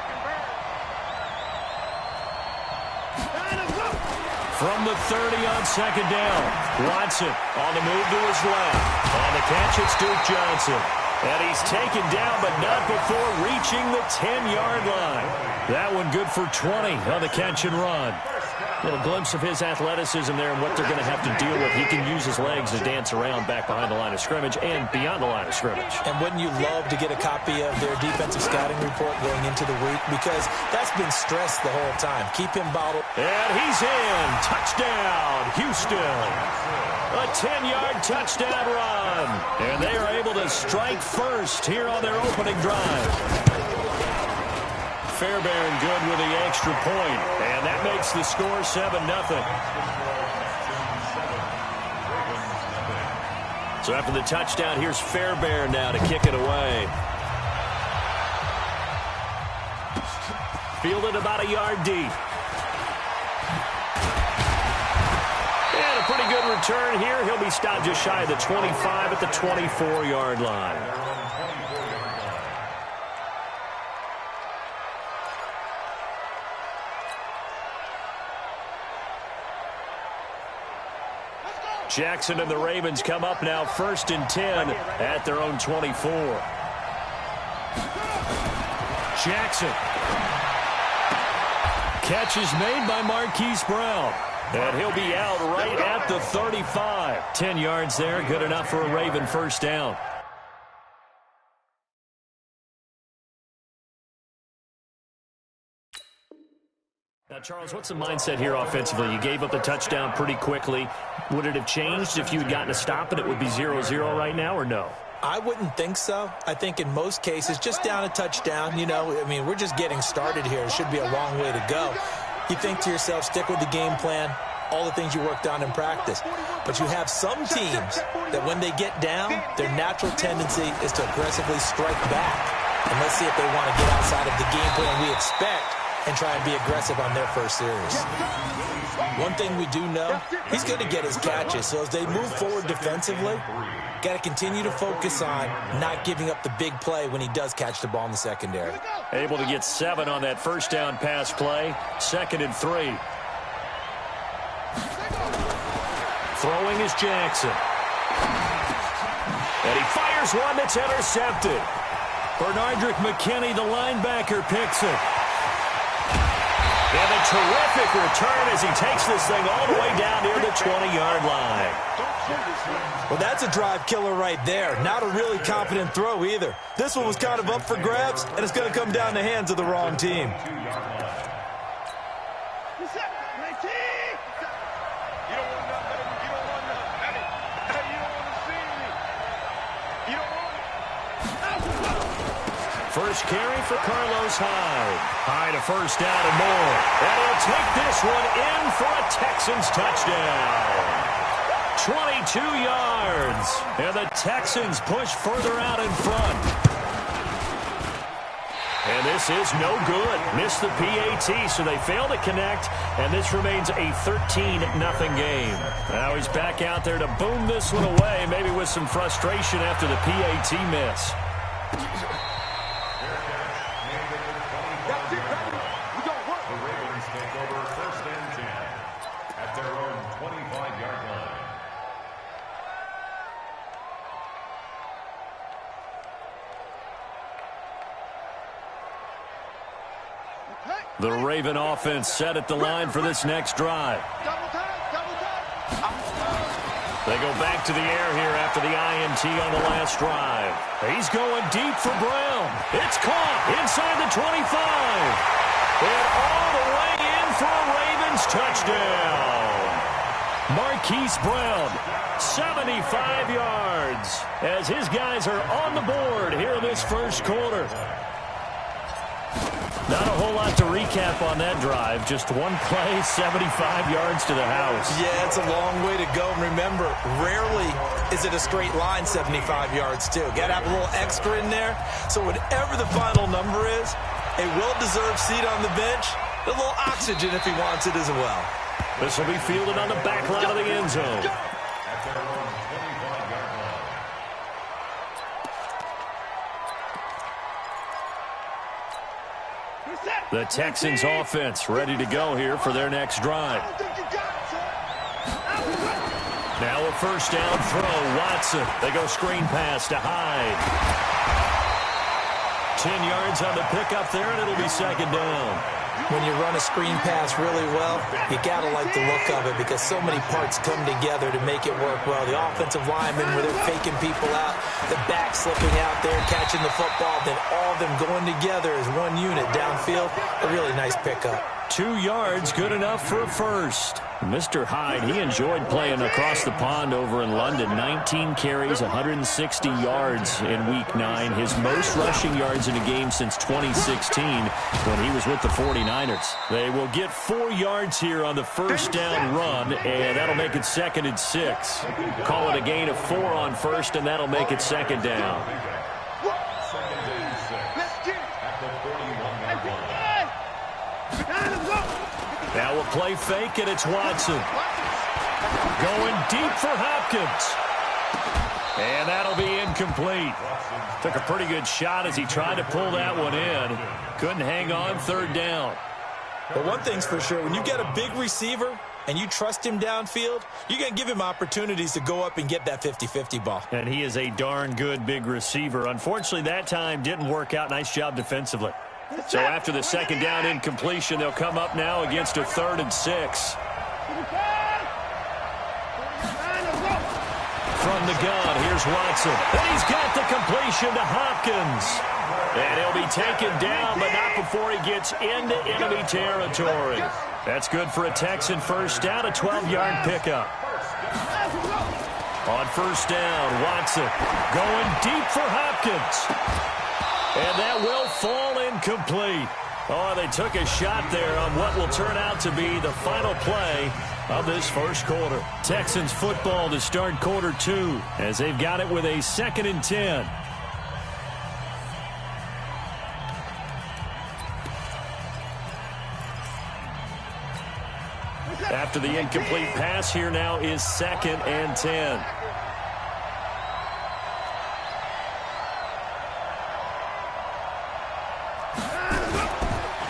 From the 30 on second down. Watson on the move to his left. On the catch, it's Duke Johnson. And he's taken down, but not before reaching the 10-yard line. That one good for 20 on the catch and run. Little glimpse of his athleticism there and what they're going to have to deal with. He can use his legs to dance around back behind the line of scrimmage and beyond the line of scrimmage. And wouldn't you love to get a copy of their defensive scouting report going into the week? Because that's been stressed the whole time. Keep him bottled. And he's in. Touchdown, Houston. A 10-yard touchdown run. And they are able to strike first here on their opening drive. Fairbairn good with the extra point. And that makes the score 7-0. So after the touchdown, here's Fairbairn now to kick it away. Fielded about a yard deep. And a pretty good return here. He'll be stopped just shy of the 25 at the 24-yard line. Jackson and the Ravens come up now first and 10 at their own 24. Jackson. Catch is made by Marquise Brown. And he'll be out right at the 35. 10 yards there, good enough for a Raven first down. Now, Charles, what's the mindset here offensively? You gave up the touchdown pretty quickly. Would it have changed if you had gotten a stop and it would be 0-0 right now, or no? I wouldn't think so. I think in most cases, just down a touchdown, you know, I mean, we're just getting started here. It should be a long way to go. You think to yourself, stick with the game plan, all the things you worked on in practice. But you have some teams that when they get down, their natural tendency is to aggressively strike back. And let's see if they want to get outside of the game plan we expect and try and be aggressive on their first series. One thing we do know, he's going to get his catches. So as they move forward defensively, got to continue to focus on not giving up the big play when he does catch the ball in the secondary. Able to get 7 on that first down pass play. 2nd and 3. Throwing is Jackson. And he fires one that's intercepted. Bernardrick McKinney, the linebacker, picks it. And a terrific return as he takes this thing all the way down near the 20-yard line. Well, that's a drive killer right there. Not a really confident throw either. This one was kind of up for grabs, and it's going to come down the hands of the wrong team. First carry for Carlos Hyde. Hyde a first down and more. And he'll take this one in for a Texans touchdown. 22 yards. And the Texans push further out in front. And this is no good. Missed the PAT, so they fail to connect. And this remains a 13-0 game. Now he's back out there to boom this one away, maybe with some frustration after the PAT miss. The Raven offense set at the line for this next drive. They go back to the air here after the INT on the last drive. He's going deep for Brown. It's caught inside the 25. And all the way in for a Ravens touchdown. Marquise Brown, 75 yards, as his guys are on the board here in this first quarter. Not a whole lot to recap on that drive. Just one play, 75 yards to the house. Yeah, it's a long way to go. And remember, rarely is it a straight line 75 yards, too. Got to have a little extra in there. So whatever the final number is, a well-deserved seat on the bench, a little oxygen if he wants it as well. This will be fielded on the back line of the end zone. The Texans offense ready to go here for their next drive. Now a first down throw. Watson. They go screen pass to Hyde. 10 yards on the pickup there, and it'll be 2nd down. When you run a screen pass really well, you got to like the look of it because so many parts come together to make it work well. The offensive linemen, where they're faking people out, the back slipping out there, catching the football, then all of them going together as one unit downfield. A really nice pickup. 2 yards, good enough for a first. Mr. Hyde, he enjoyed playing across the pond over in London. 19 carries, 160 yards in Week 9. His most rushing yards in a game since 2016 when he was with the 49ers. They will get 4 yards here on the first down run, and that'll make it 2nd and 6. Call it a gain of 4 on first, and that'll make it 2nd down. Now we'll play fake, and it's Watson. Going deep for Hopkins. And that'll be incomplete. Took a pretty good shot as he tried to pull that one in. Couldn't hang on, 3rd down. But one thing's for sure, when you get a big receiver and you trust him downfield, you're going to give him opportunities to go up and get that 50-50 ball. And he is a darn good big receiver. Unfortunately, that time didn't work out. Nice job defensively. So after the 2nd down incompletion, they'll come up now against a 3rd and 6. From the gun, here's Watson. And he's got the completion to Hopkins. And he'll be taken down, but not before he gets into enemy territory. That's good for a Texan first down, a 12-yard pickup. On first down, Watson going deep for Hopkins. And that will fall incomplete. Oh, they took a shot there on what will turn out to be the final play of this first quarter. Texans football to start quarter 2 as they've got it with a 2nd and 10. After the incomplete pass, here now is 2nd and 10.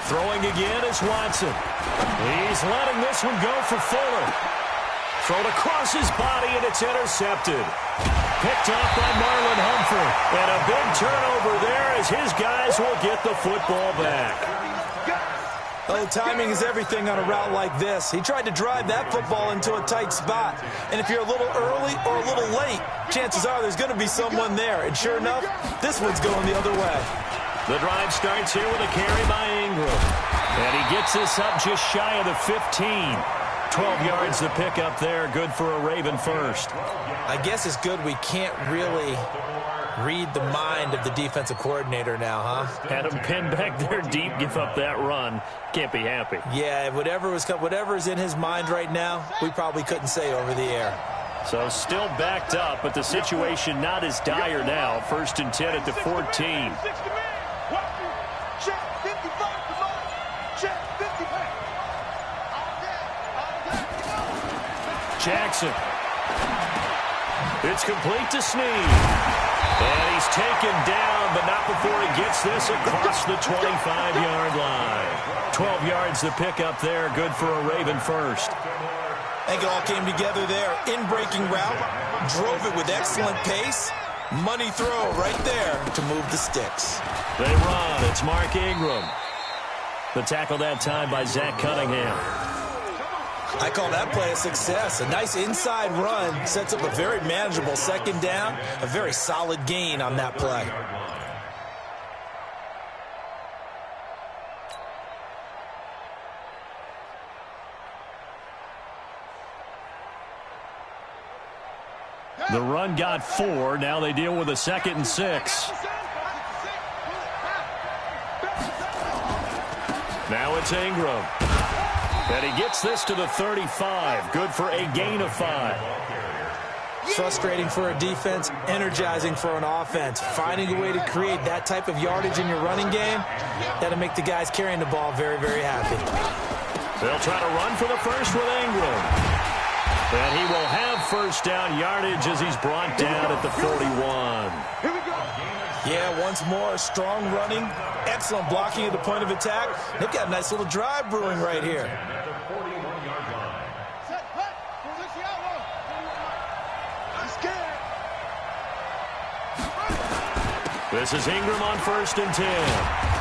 Throwing again is Watson. He's letting this one go for Fuller. Thrown across his body, and it's intercepted. Picked off by Marlon Humphrey. And a big turnover there as his guys will get the football back. Oh, timing is everything on a route like this. He tried to drive that football into a tight spot. And if you're a little early or a little late, chances are there's going to be someone there. And sure enough, this one's going the other way. The drive starts here with a carry by Ingram. And he gets this up just shy of the 15. 12 yards to pick up there. Good for a Raven first. I guess it's good we can't really read the mind of the defensive coordinator now, huh? Had him pinned back there deep, give up that run. Can't be happy. Yeah, whatever is in his mind right now, we probably couldn't say over the air. So still backed up, but the situation not as dire now. 1st and 10 at the 14. Jackson. It's complete to Snead. And he's taken down, but not before he gets this across the 25-yard line. 12 yards to pick up there. Good for a Raven first. I think it all came together there. In-breaking route. Drove it with excellent pace. Money throw right there to move the sticks. They run. It's Mark Ingram. The tackle that time by Zach Cunningham. I call that play a success. A nice inside run sets up a very manageable 2nd down. A very solid gain on that play. The run got 4. Now they deal with a 2nd and 6. Now it's Ingram. And he gets this to the 35. Good for a gain of 5. Frustrating for a defense, energizing for an offense. Finding a way to create that type of yardage in your running game, that'll make the guys carrying the ball very, very happy. They'll try to run for the first with Ingram. And he will have 1st down yardage as he's brought down at the 41. Here we go. Yeah, once more, strong running, excellent blocking at the point of attack. They've got a nice little drive brewing right here. This is Ingram on 1st and 10.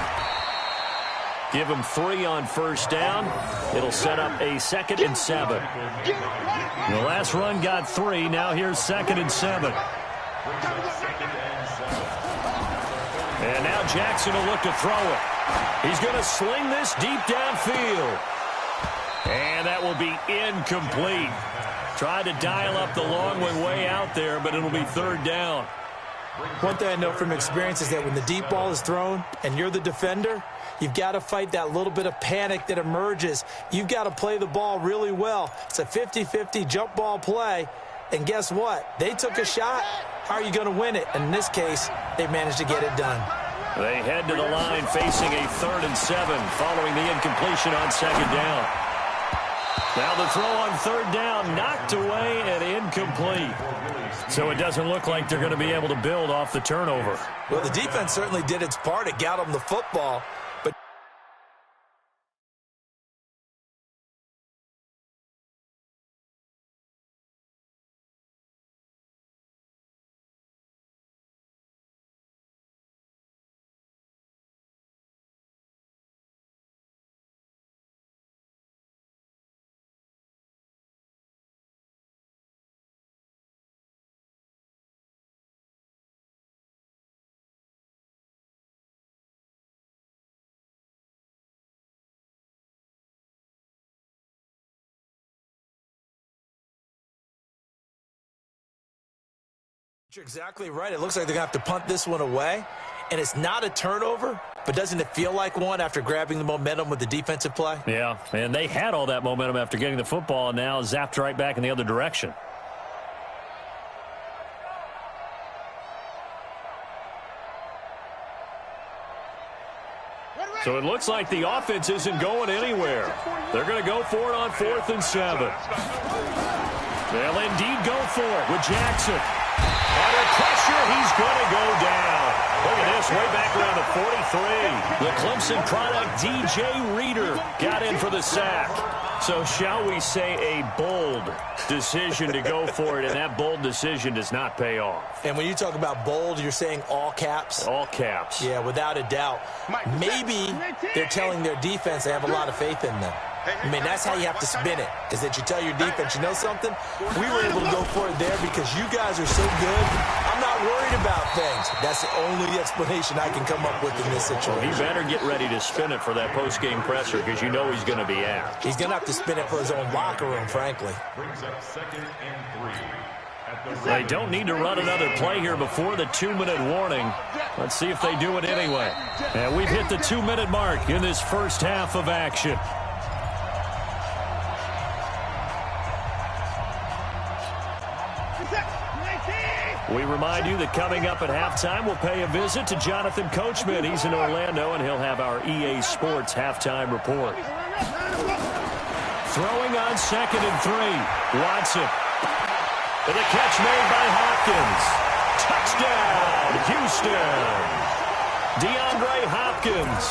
Give him 3 on 1st down. It'll set up a 2nd and 7. The last run got 3. Now here's 2nd and 7. And now Jackson will look to throw it. He's going to sling this deep downfield. And that will be incomplete. Tried to dial up the long one way out there, but it'll be 3rd down. One thing I know from experience is that when the deep ball is thrown and you're the defender, you've got to fight that little bit of panic that emerges. You've got to play the ball really well. It's a 50-50 jump ball play. And guess what? They took a shot. How are you going to win it? And in this case, they managed to get it done. They head to the line facing a 3rd and 7 following the incompletion on 2nd down. Now the throw on 3rd down, knocked away and incomplete. So it doesn't look like they're going to be able to build off the turnover. Well, the defense certainly did its part. It got them the football. But you're exactly right. It looks like they're going to have to punt this one away. And it's not a turnover, but doesn't it feel like one after grabbing the momentum with the defensive play? Yeah, and they had all that momentum after getting the football and now zapped right back in the other direction. So it looks like the offense isn't going anywhere. They're going to go for it on 4th and 7. They'll indeed go for it with Jackson. Under pressure, he's going to go down. Look at this, way back around the 43. The Clemson product, DJ Reader, got in for the sack. So shall we say a bold decision to go for it, and that bold decision does not pay off. And when you talk about bold, you're saying all caps? All caps. Yeah, without a doubt. Maybe they're telling their defense they have a lot of faith in them. I mean, that's how you have to spin it, is that you tell your defense, you know something? We were able to go for it there because you guys are so good. I'm not worried about things. That's the only explanation I can come up with in this situation. He better get ready to spin it for that post-game presser because you know he's going to be out. He's going to have to spin it for his own locker room, frankly. Brings up 2nd and 3. They don't need to run another play here before the 2-minute warning. Let's see if they do it anyway. And we've hit the 2-minute mark in this first half of action. We remind you that coming up at halftime, we'll pay a visit to Jonathan Coachman. He's in Orlando, and he'll have our EA Sports halftime report. Throwing on 2nd and 3. Watson. And the catch made by Hopkins. Touchdown, Houston. DeAndre Hopkins,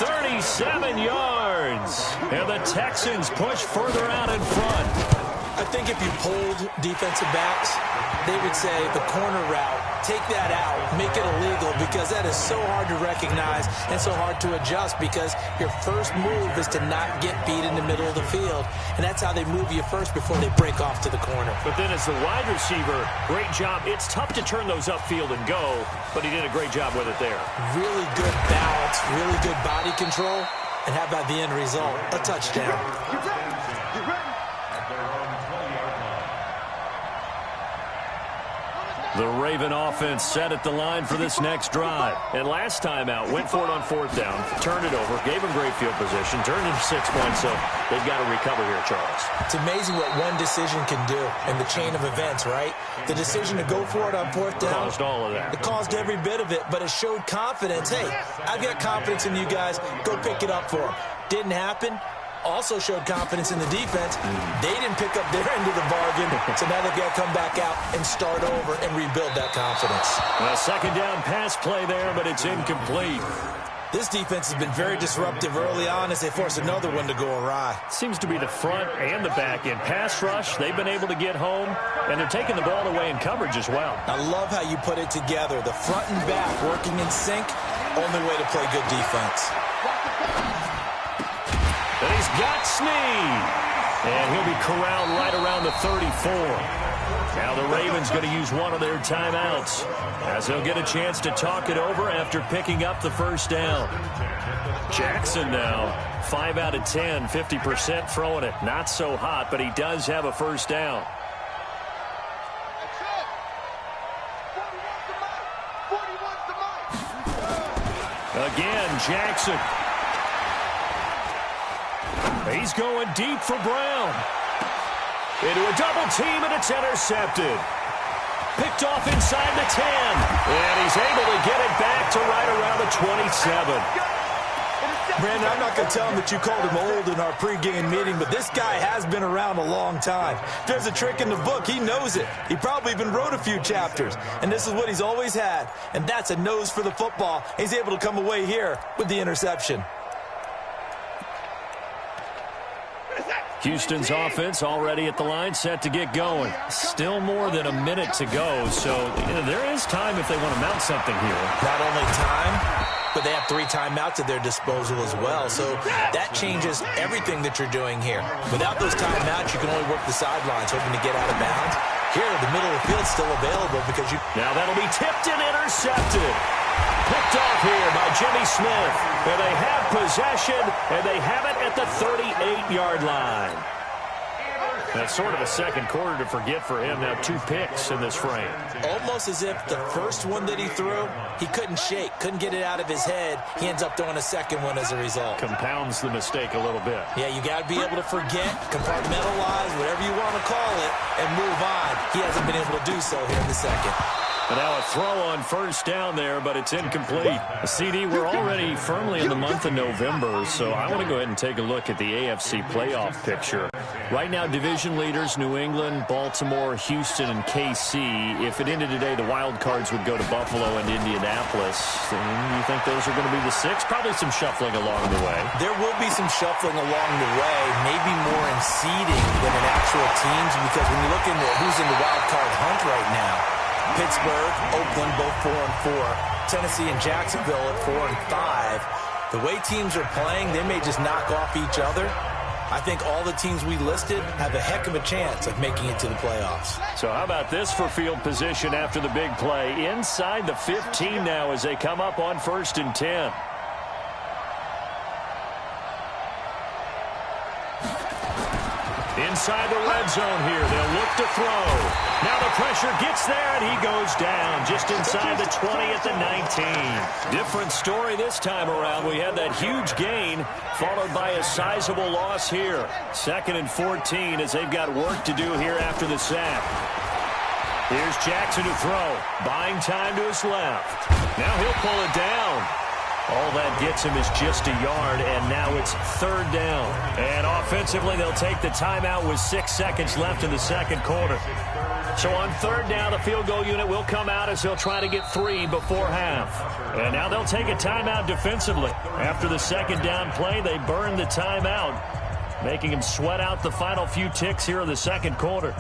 37 yards. And the Texans push further out in front. I think if you polled defensive backs, they would say the corner route, take that out, make it illegal, because that is so hard to recognize and so hard to adjust, because your first move is to not get beat in the middle of the field, and that's how they move you first before they break off to the corner. But then as the wide receiver, great job. It's tough to turn those upfield and go, but he did a great job with it there. Really good balance, really good body control, and how about the end result? A touchdown. The Raven offense set at the line for this next drive. And last time out, went for it on 4th down, turned it over, gave him great field position, turned it to 6 points, so they've got to recover here, Charles. It's amazing what one decision can do in the chain of events, right? The decision to go for it on 4th down. Caused all of that. It caused every bit of it, but it showed confidence. Hey, I've got confidence in you guys. Go pick it up for them. Didn't happen. Also showed confidence in the defense. They didn't pick up their end of the bargain, so now they've got to come back out and start over and rebuild that confidence. A 2nd down pass play there, but it's incomplete. This defense has been very disruptive early on as they force another one to go awry. Seems to be the front and the back end. Pass rush, they've been able to get home, and they're taking the ball away in coverage as well. I love how you put it together. The front and back working in sync, only way to play good defense. And he's got Snead. And he'll be corralled right around the 34. Now the Ravens going to use one of their timeouts as they'll get a chance to talk it over after picking up the first down. Jackson now, 5 out of 10, 50% throwing it. Not so hot, but he does have a first down. Again, Jackson. He's going deep for Brown. Into a double team, and it's intercepted. Picked off inside the 10. And he's able to get it back to right around the 27. Brandon, I'm not going to tell him that you called him old in our pregame meeting, but this guy has been around a long time. If there's a trick in the book, he knows it. He probably even wrote a few chapters. And this is what he's always had. And that's a nose for the football. He's able to come away here with the interception. Houston's offense already at the line, set to get going. Still more than a minute to go, so there is time if they want to mount something here. Not only time, but they have 3 timeouts at their disposal as well, so that changes everything that you're doing here. Without those timeouts, you can only work the sidelines, hoping to get out of bounds. Here, the middle of the field's still available because you... Now that'll be tipped and intercepted. Picked off here by Jimmy Smith. And they have possession, and they have it at the 38-yard line. That's sort of a second quarter to forget for him. Now 2 picks in this frame. Almost as if the first one that he threw, he couldn't shake, couldn't get it out of his head. He ends up throwing a second one as a result. Compounds the mistake a little bit. Yeah, you got to be able to forget, compartmentalize, whatever you want to call it, and move on. he hasn't been able to do so here in the second. And now a throw on first down there, but it's incomplete. CD, we're already firmly in the month of November, so I want to go ahead and take a look at the AFC playoff picture. Right now, division leaders, New England, Baltimore, Houston, and KC. If it ended today, the wild cards would go to Buffalo and Indianapolis. And you think those are going to be the 6? Probably some shuffling along the way. There will be some shuffling along the way, maybe more in seeding than in actual teams, because when you look into who's in the wild card hunt right now, Pittsburgh, Oakland, both 4-4. Tennessee and Jacksonville at 4-5. The way teams are playing, they may just knock off each other. I think all the teams we listed have a heck of a chance of making it to the playoffs. So how about this for field position after the big play? Inside the 15 now as they come up on 1st and 10. Inside the red zone here. They'll look to throw. Now the pressure gets there, and he goes down just inside the 20 at the 19. Different story this time around. We had that huge gain followed by a sizable loss here. 2nd and 14 as they've got work to do here after the sack. Here's Jackson to throw. Buying time to his left. Now he'll pull it down. All that gets him is just a yard, and now it's 3rd down. And offensively, they'll take the timeout with 6 seconds left in the second quarter. So on 3rd down, the field goal unit will come out as they'll try to get 3 before half. And now they'll take a timeout defensively. After the 2nd down play, they burn the timeout, making him sweat out the final few ticks here in the second quarter.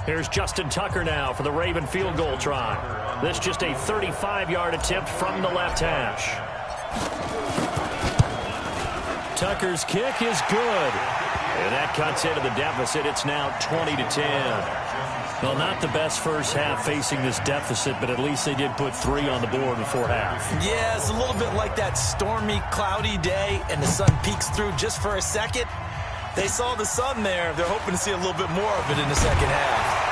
Here's Justin Tucker now for the Raven field goal try. This just a 35-yard attempt from the left hash. Tucker's kick is good. And that cuts into the deficit. It's now 20-10. Well, not the best first half facing this deficit, but at least they did put 3 on the board before half. Yeah, it's a little bit like that stormy, cloudy day, and the sun peeks through just for a second. They saw the sun there. They're hoping to see a little bit more of it in the second half.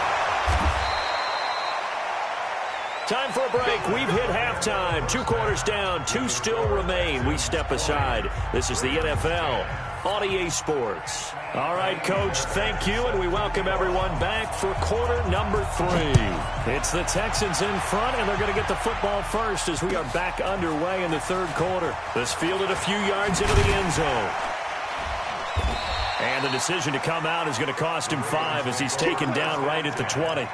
Time for a break. We've hit halftime. 2 quarters down. 2 still remain. We step aside. This is the NFL on EA Sports. All right, Coach, thank you, and we welcome everyone back for quarter number 3. It's the Texans in front, and they're going to get the football first as we are back underway in the 3rd quarter. This fielded a few yards into the end zone. And the decision to come out is going to cost him 5 as he's taken down right at the 20.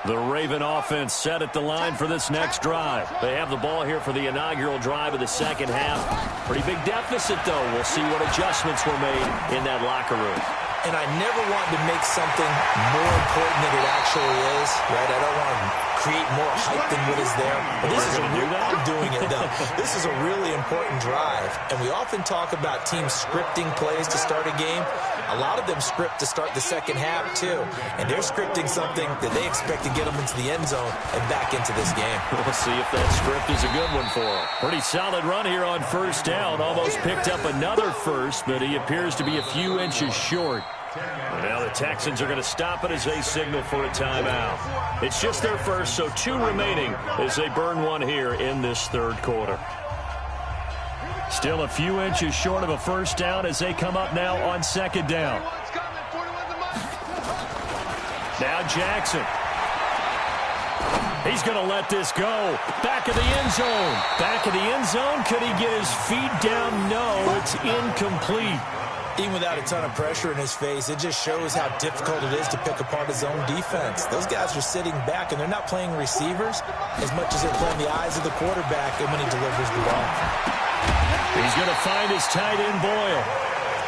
The Raven offense set at the line for this next drive. They have the ball here for the inaugural drive of the second half. Pretty big deficit, though. We'll see what adjustments were made in that locker room. And I never want to make something more important than it actually is, right? I don't want to create more hype than what is there. But this is I'm doing it, though. This is a really important drive. And we often talk about teams scripting plays to start a game. A lot of them script to start the second half, too. And they're scripting something that they expect to get them into the end zone and back into this game. We'll see if that script is a good one for them. Pretty solid run here on first down. Almost picked up another first, but he appears to be a few inches short. And now the Texans are going to stop it as they signal for a timeout. It's just their first, so 2 remaining as they burn 1 here in this 3rd quarter. Still a few inches short of a first down as they come up now on 2nd down. Now Jackson. He's going to let this go. Back of the end zone. Back of the end zone. Could he get his feet down? No, it's incomplete. Even without a ton of pressure in his face, it just shows how difficult it is to pick apart his own defense. Those guys are sitting back, and they're not playing receivers as much as they're playing the eyes of the quarterback and when he delivers the ball. He's going to find his tight end, Boyle.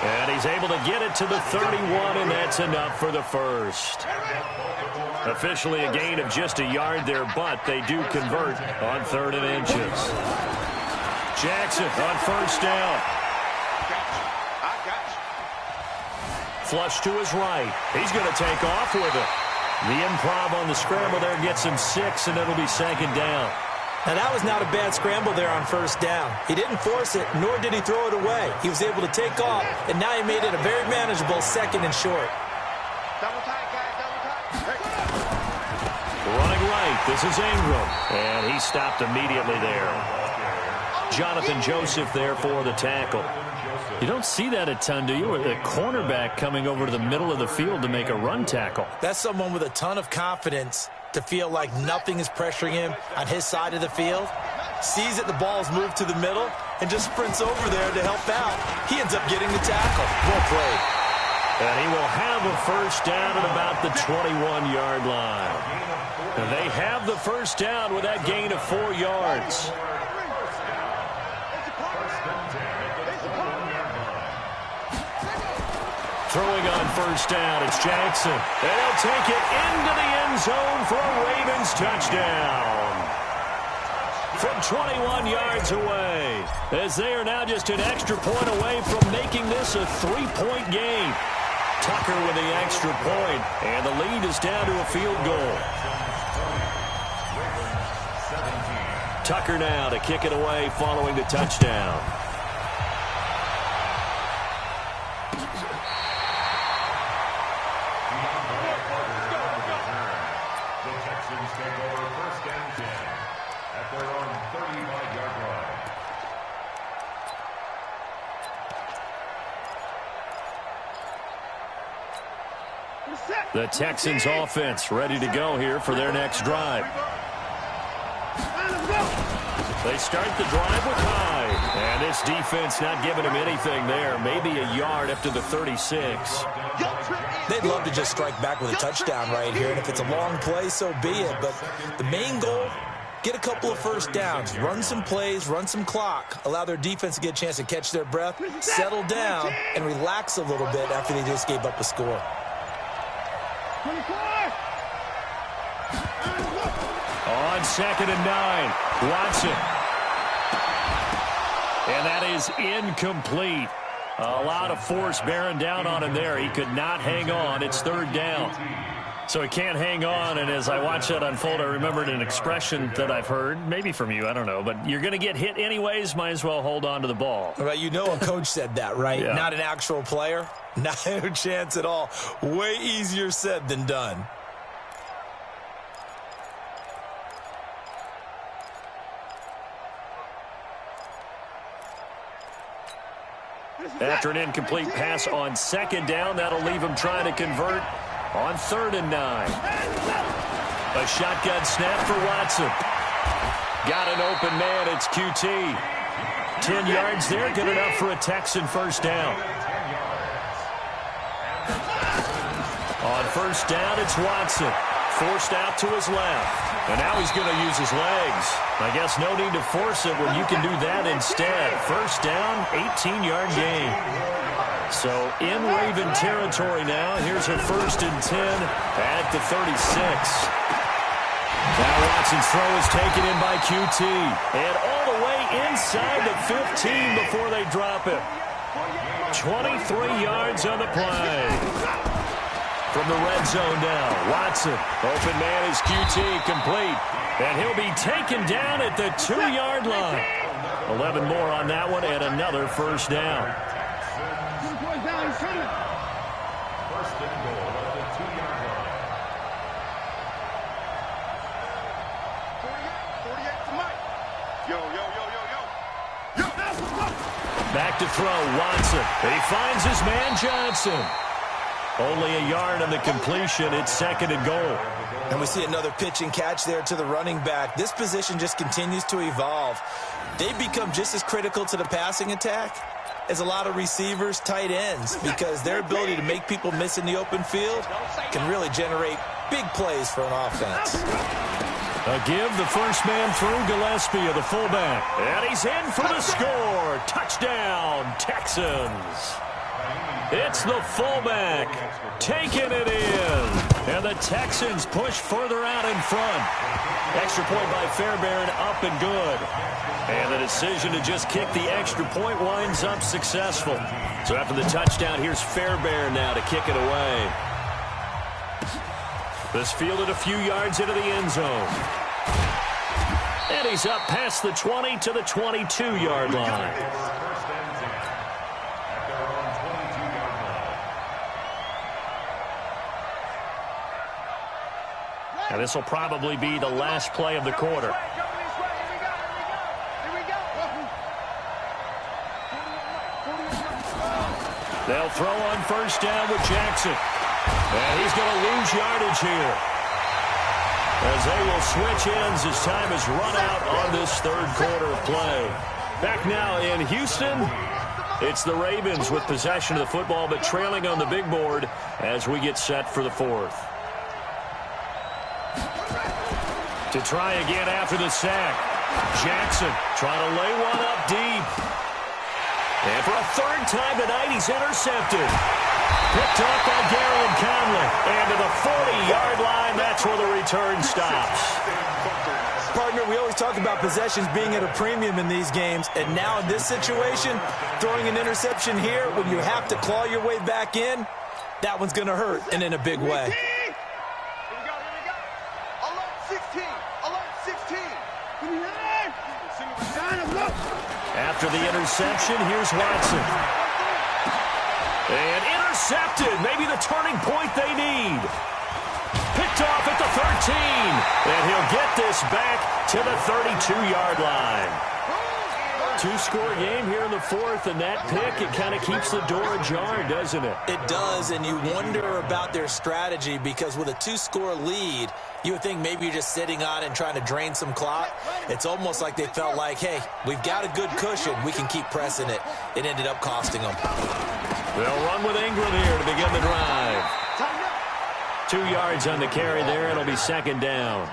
And he's able to get it to the 31, and that's enough for the first. Officially a gain of just a yard there, but they do convert on 3rd and inches. Jackson on first down. Flush to his right. He's going to take off with it. The improv on the scramble there gets him 6, and it'll be 2nd down. Now, that was not a bad scramble there on first down. He didn't force it, nor did he throw it away. He was able to take off, and now he made it a very manageable 2nd and short. Double tight, guys, double tight. wide right. This is Ingram. And he stopped immediately there. Jonathan Joseph there for the tackle. You don't see that a ton, do you? With a cornerback coming over to the middle of the field to make a run tackle. That's someone with a ton of confidence to feel like nothing is pressuring him on his side of the field. Sees that the ball's moved to the middle and just sprints over there to help out. He ends up getting the tackle. Well played. And he will have a first down at about the 21-yard line. And they have the first down with that gain of 4 yards. Throwing on first down, it's Jackson. And he'll take it into the end zone for a Ravens touchdown. From 21 yards away, as they are now just an extra point away from making this a 3-point game. Tucker with the extra point, and the lead is down to a field goal. Tucker now to kick it away following the touchdown. The Texans offense ready to go here for their next drive. They start the drive with Hyde. And this defense not giving him anything there. Maybe a yard up to the 36. They'd love to just strike back with a touchdown right here. And if it's a long play, so be it. But the main goal, get a couple of first downs. Run some plays, run some clock. Allow their defense to get a chance to catch their breath, settle down, and relax a little bit after they just gave up a score. 24. On 2nd and 9, Watson. And that is incomplete. A lot of force bearing down on him there. He could not hang on. It's 3rd down. So he can't hang on, and as I watch that unfold, I remembered an expression that I've heard, maybe from you, I don't know, but you're going to get hit anyways, might as well hold on to the ball. Well, you know a coach said that, right? Yeah. Not an actual player. Not a chance at all. Way easier said than done. After an incomplete pass on 2nd down, that'll leave him trying to convert on 3rd and 9. A shotgun snap for Watson. Got an open man, it's QT. 10 yards there, good enough for a Texan first down. On 1st down, it's Watson. Forced out to his left. And now he's going to use his legs. I guess no need to force it when you can do that instead. First down, 18-yard gain. So in Raven territory now. Here's her 1st and 10 at the 36. Now Watson's throw is taken in by QT. And all the way inside the 15 before they drop it. 23 yards on the play. From the red zone now, Watson. Open man is QT, complete. And he'll be taken down at the 2-yard line. 11 more on that one and another first down. First and goal at the 2-yard line. 48 to Mike. Yo. Back to throw, Watson. He finds his man, Johnson. Only a yard on the completion. It's 2nd and goal. And we see another pitch and catch there to the running back. This position just continues to evolve. They become just as critical to the passing attack as a lot of receivers, tight ends, because their ability to make people miss in the open field can really generate big plays for an offense. A give, the first man through, Gillespie of the fullback. And he's in for the score. Touchdown, Texans. It's the fullback taking it in. And the Texans push further out in front. Extra point by Fairbairn, up and good. And the decision to just kick the extra point winds up successful. So after the touchdown, here's Fairbairn now to kick it away. This fielded a few yards into the end zone. And he's up past the 20 to the 22-yard line. And this will probably be the last play of the quarter. They'll throw on first down with Jackson. And he's going to lose yardage here, as they will switch ends as time has run out on this third quarter of play. Back now in Houston, it's the Ravens with possession of the football, but trailing on the big board as we get set for the fourth. To try again after the sack. Jackson trying to lay one up deep. And for a third time tonight, he's intercepted. Picked off by Darian Conley. And to the 40-yard line, that's where the return stops. Partner, we always talk about possessions being at a premium in these games. And now in this situation, throwing an interception here when you have to claw your way back in, that one's going to hurt, and in a big way. Here we go. Alert 16. Alert 16. After the interception, here's Watson. And intercepted. Maybe the turning point they need. Picked off at the 13. And he'll get this back to the 32-yard line. Two-score game here in the fourth, and that pick, it kind of keeps the door ajar, doesn't it? It does, and you wonder about their strategy, because with a two-score lead, you would think maybe you're just sitting on it and trying to drain some clock. It's almost like they felt like, hey, we've got a good cushion. We can keep pressing it. It ended up costing them. They'll run with Ingram here to begin the drive. 2 yards on the carry there. It'll be second down.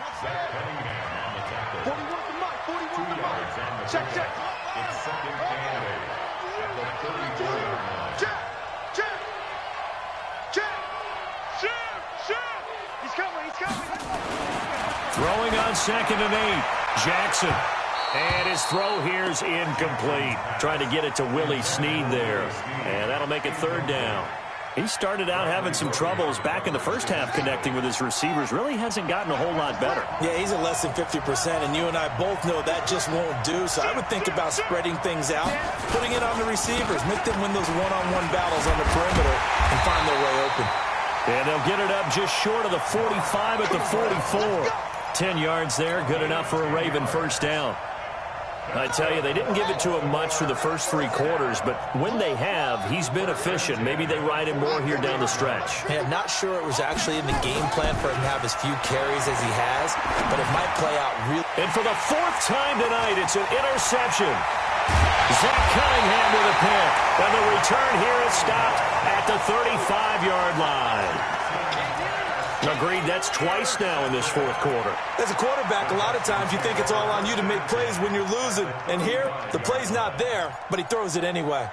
41 to Mike. 41 to Mike. Check. It's second and 8 at the 34-yard line. Check. He's coming. Throwing on second and 8. Jackson. And his throw here's incomplete. Trying to get it to Willie Snead there. And that'll make it third down. He started out having some troubles back in the first half connecting with his receivers. Really hasn't gotten a whole lot better. Yeah, he's at less than 50%, and you and I both know that just won't do. So I would think about spreading things out, putting it on the receivers, make them win those one-on-one battles on the perimeter and find their way open. And they'll get it up just short of the 45 at the 44. 10 yards there, good enough for a Raven first down. I tell you, they didn't give it to him much for the first 3 quarters, but when they have, he's been efficient. Maybe they ride him more here down the stretch. Yeah, not sure it was actually in the game plan for him to have as few carries as he has, but it might play out really. And for the 4th time tonight, it's an interception. Zach Cunningham with a pick. And the return here is stopped at the 35-yard line. Agreed, that's twice now in this fourth quarter. As a quarterback, a lot of times you think it's all on you to make plays when you're losing. And here, the play's not there, but he throws it anyway.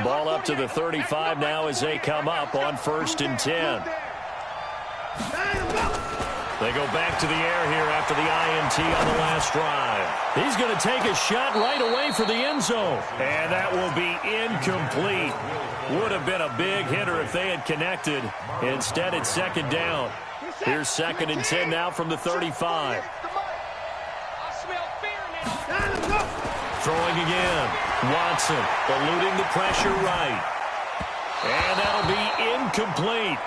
Ball up to the 35 now as they come up on 1st and 10. They go back to the air here after the INT on the last drive. He's going to take a shot right away for the end zone. And that will be incomplete. Would have been a big hitter if they had connected. Instead, it's second down. Here's 2nd and 10 now from the 35. Throwing again. Watson eluding the pressure right. And that'll be incomplete.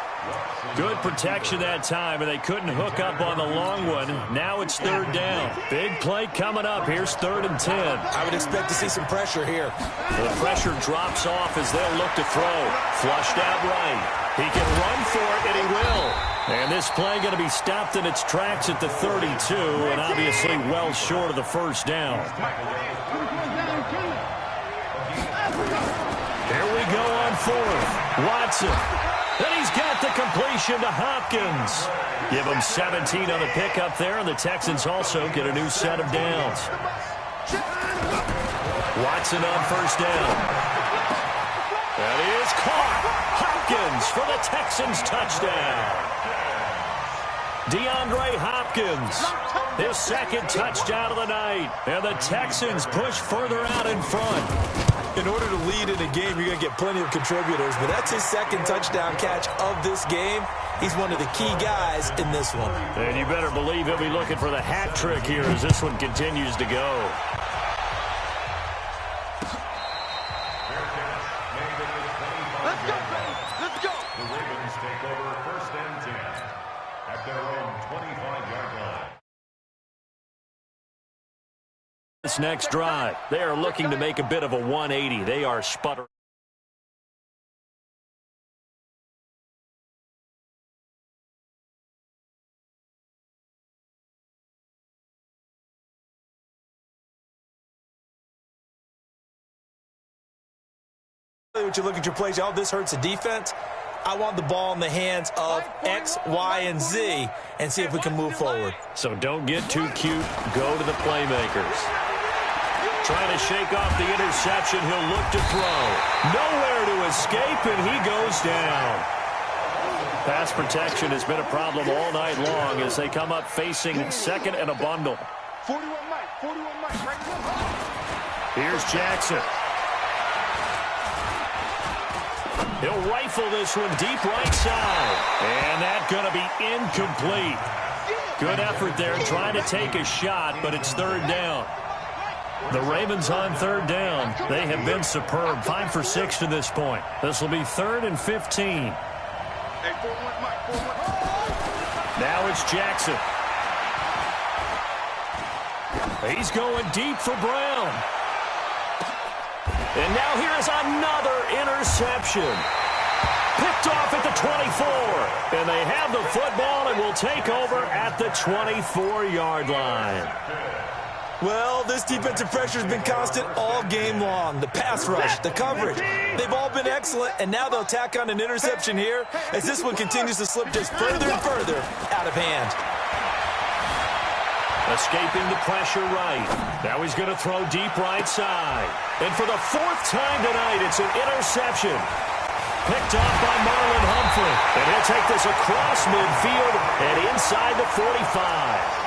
Good protection that time, and they couldn't hook up on the long one. Now it's 3rd down. Big play coming up. Here's 3rd and 10. I would expect to see some pressure here. The pressure drops off as they'll look to throw. Flushed out right. He can run for it, and he will. And this play going to be stopped in its tracks at the 32, and obviously well short of the first down. Here we go on 4th. Watson. Then he's got the completion to Hopkins. Give him 17 on the pickup there, and the Texans also get a new set of downs. Watson on first down. That is caught. Hopkins for the Texans touchdown. DeAndre Hopkins, his 2nd touchdown of the night. And the Texans push further out in front. In order to lead in a game, you're going to get plenty of contributors, but that's his 2nd touchdown catch of this game. He's one of the key guys in this one. And you better believe he'll be looking for the hat trick here as this one continues to go. Let's go. The Ravens take over 1st and 10 at their own This next drive, they are looking to make a bit of a 180. They are sputtering. What you look at your plays, oh, this hurts the defense. I want the ball in the hands of X, Y, and Z and see if we can move forward. So don't get too cute. Go to the playmakers. Trying to shake off the interception. He'll look to throw. Nowhere to escape, and he goes down. Pass protection has been a problem all night long as they come up facing second and a bundle. 41 Mike, right there. Here's Jackson. He'll rifle this one deep right side. And that's going to be incomplete. Good effort there trying to take a shot, but it's third down. The Ravens on third down. They have been superb. 5 for 6 to this point. This will be 3rd and 15. Hey, 4-1 Mike, 4-1. Now it's Jackson. He's going deep for Brown. And now here's another interception. Picked off at the 24. And they have the football and will take over at the 24-yard line. Well, this defensive pressure has been constant all game long. The pass rush, the coverage, they've all been excellent, and now they'll tack on an interception here as this one continues to slip just further and further out of hand. Escaping the pressure right. Now he's going to throw deep right side. And for the 4th time tonight, it's an interception. Picked off by Marlon Humphrey. And he'll take this across midfield and inside the 45.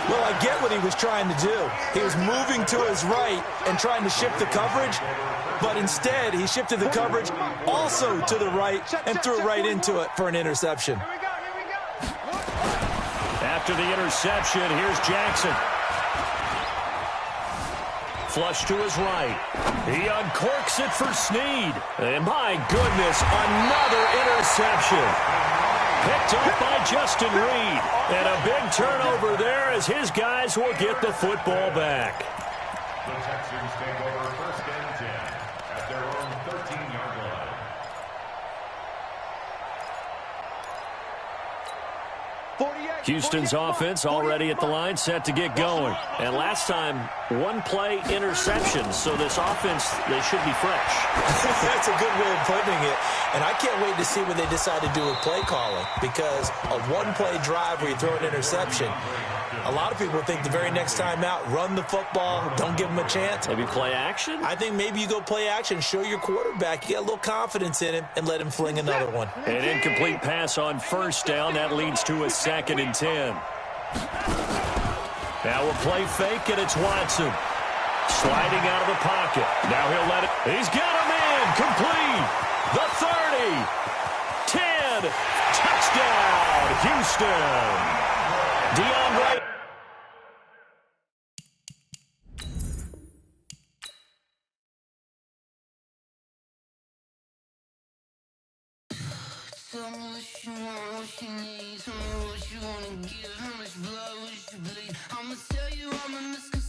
Well, I get what he was trying to do. He was moving to his right and trying to shift the coverage, but instead he shifted the coverage also to the right and threw right into it for an interception. After the interception, here's Jackson. Flush to his right. He uncorks it for Snead. And my goodness, another interception. Picked up by Justin Reed. And a big turnover there as his guys will get the football back. The Texans take over 1st and 10 at their own 13-yard line. Houston's offense already at the line, set to get going. And last time, one-play interception, so this offense, they should be fresh. That's a good way of putting it. And I can't wait to see what they decide to do with play calling, because a one-play drive where you throw an interception, a lot of people think the very next time out, run the football, don't give them a chance. Maybe play action? I think maybe you go play action, show your quarterback, you got a little confidence in him, and let him fling another one. An incomplete pass on 1st down. That leads to a 2nd and 10. Now a play fake, and it's Watson. Sliding out of the pocket. Now he'll let it. He's got a man. Complete. The 30. 10. Touchdown, Houston. Deion Wright. Tell me what you want, what you need. Tell me what you wanna give. How much blood would you bleed? I'ma tell you I'm a misconception.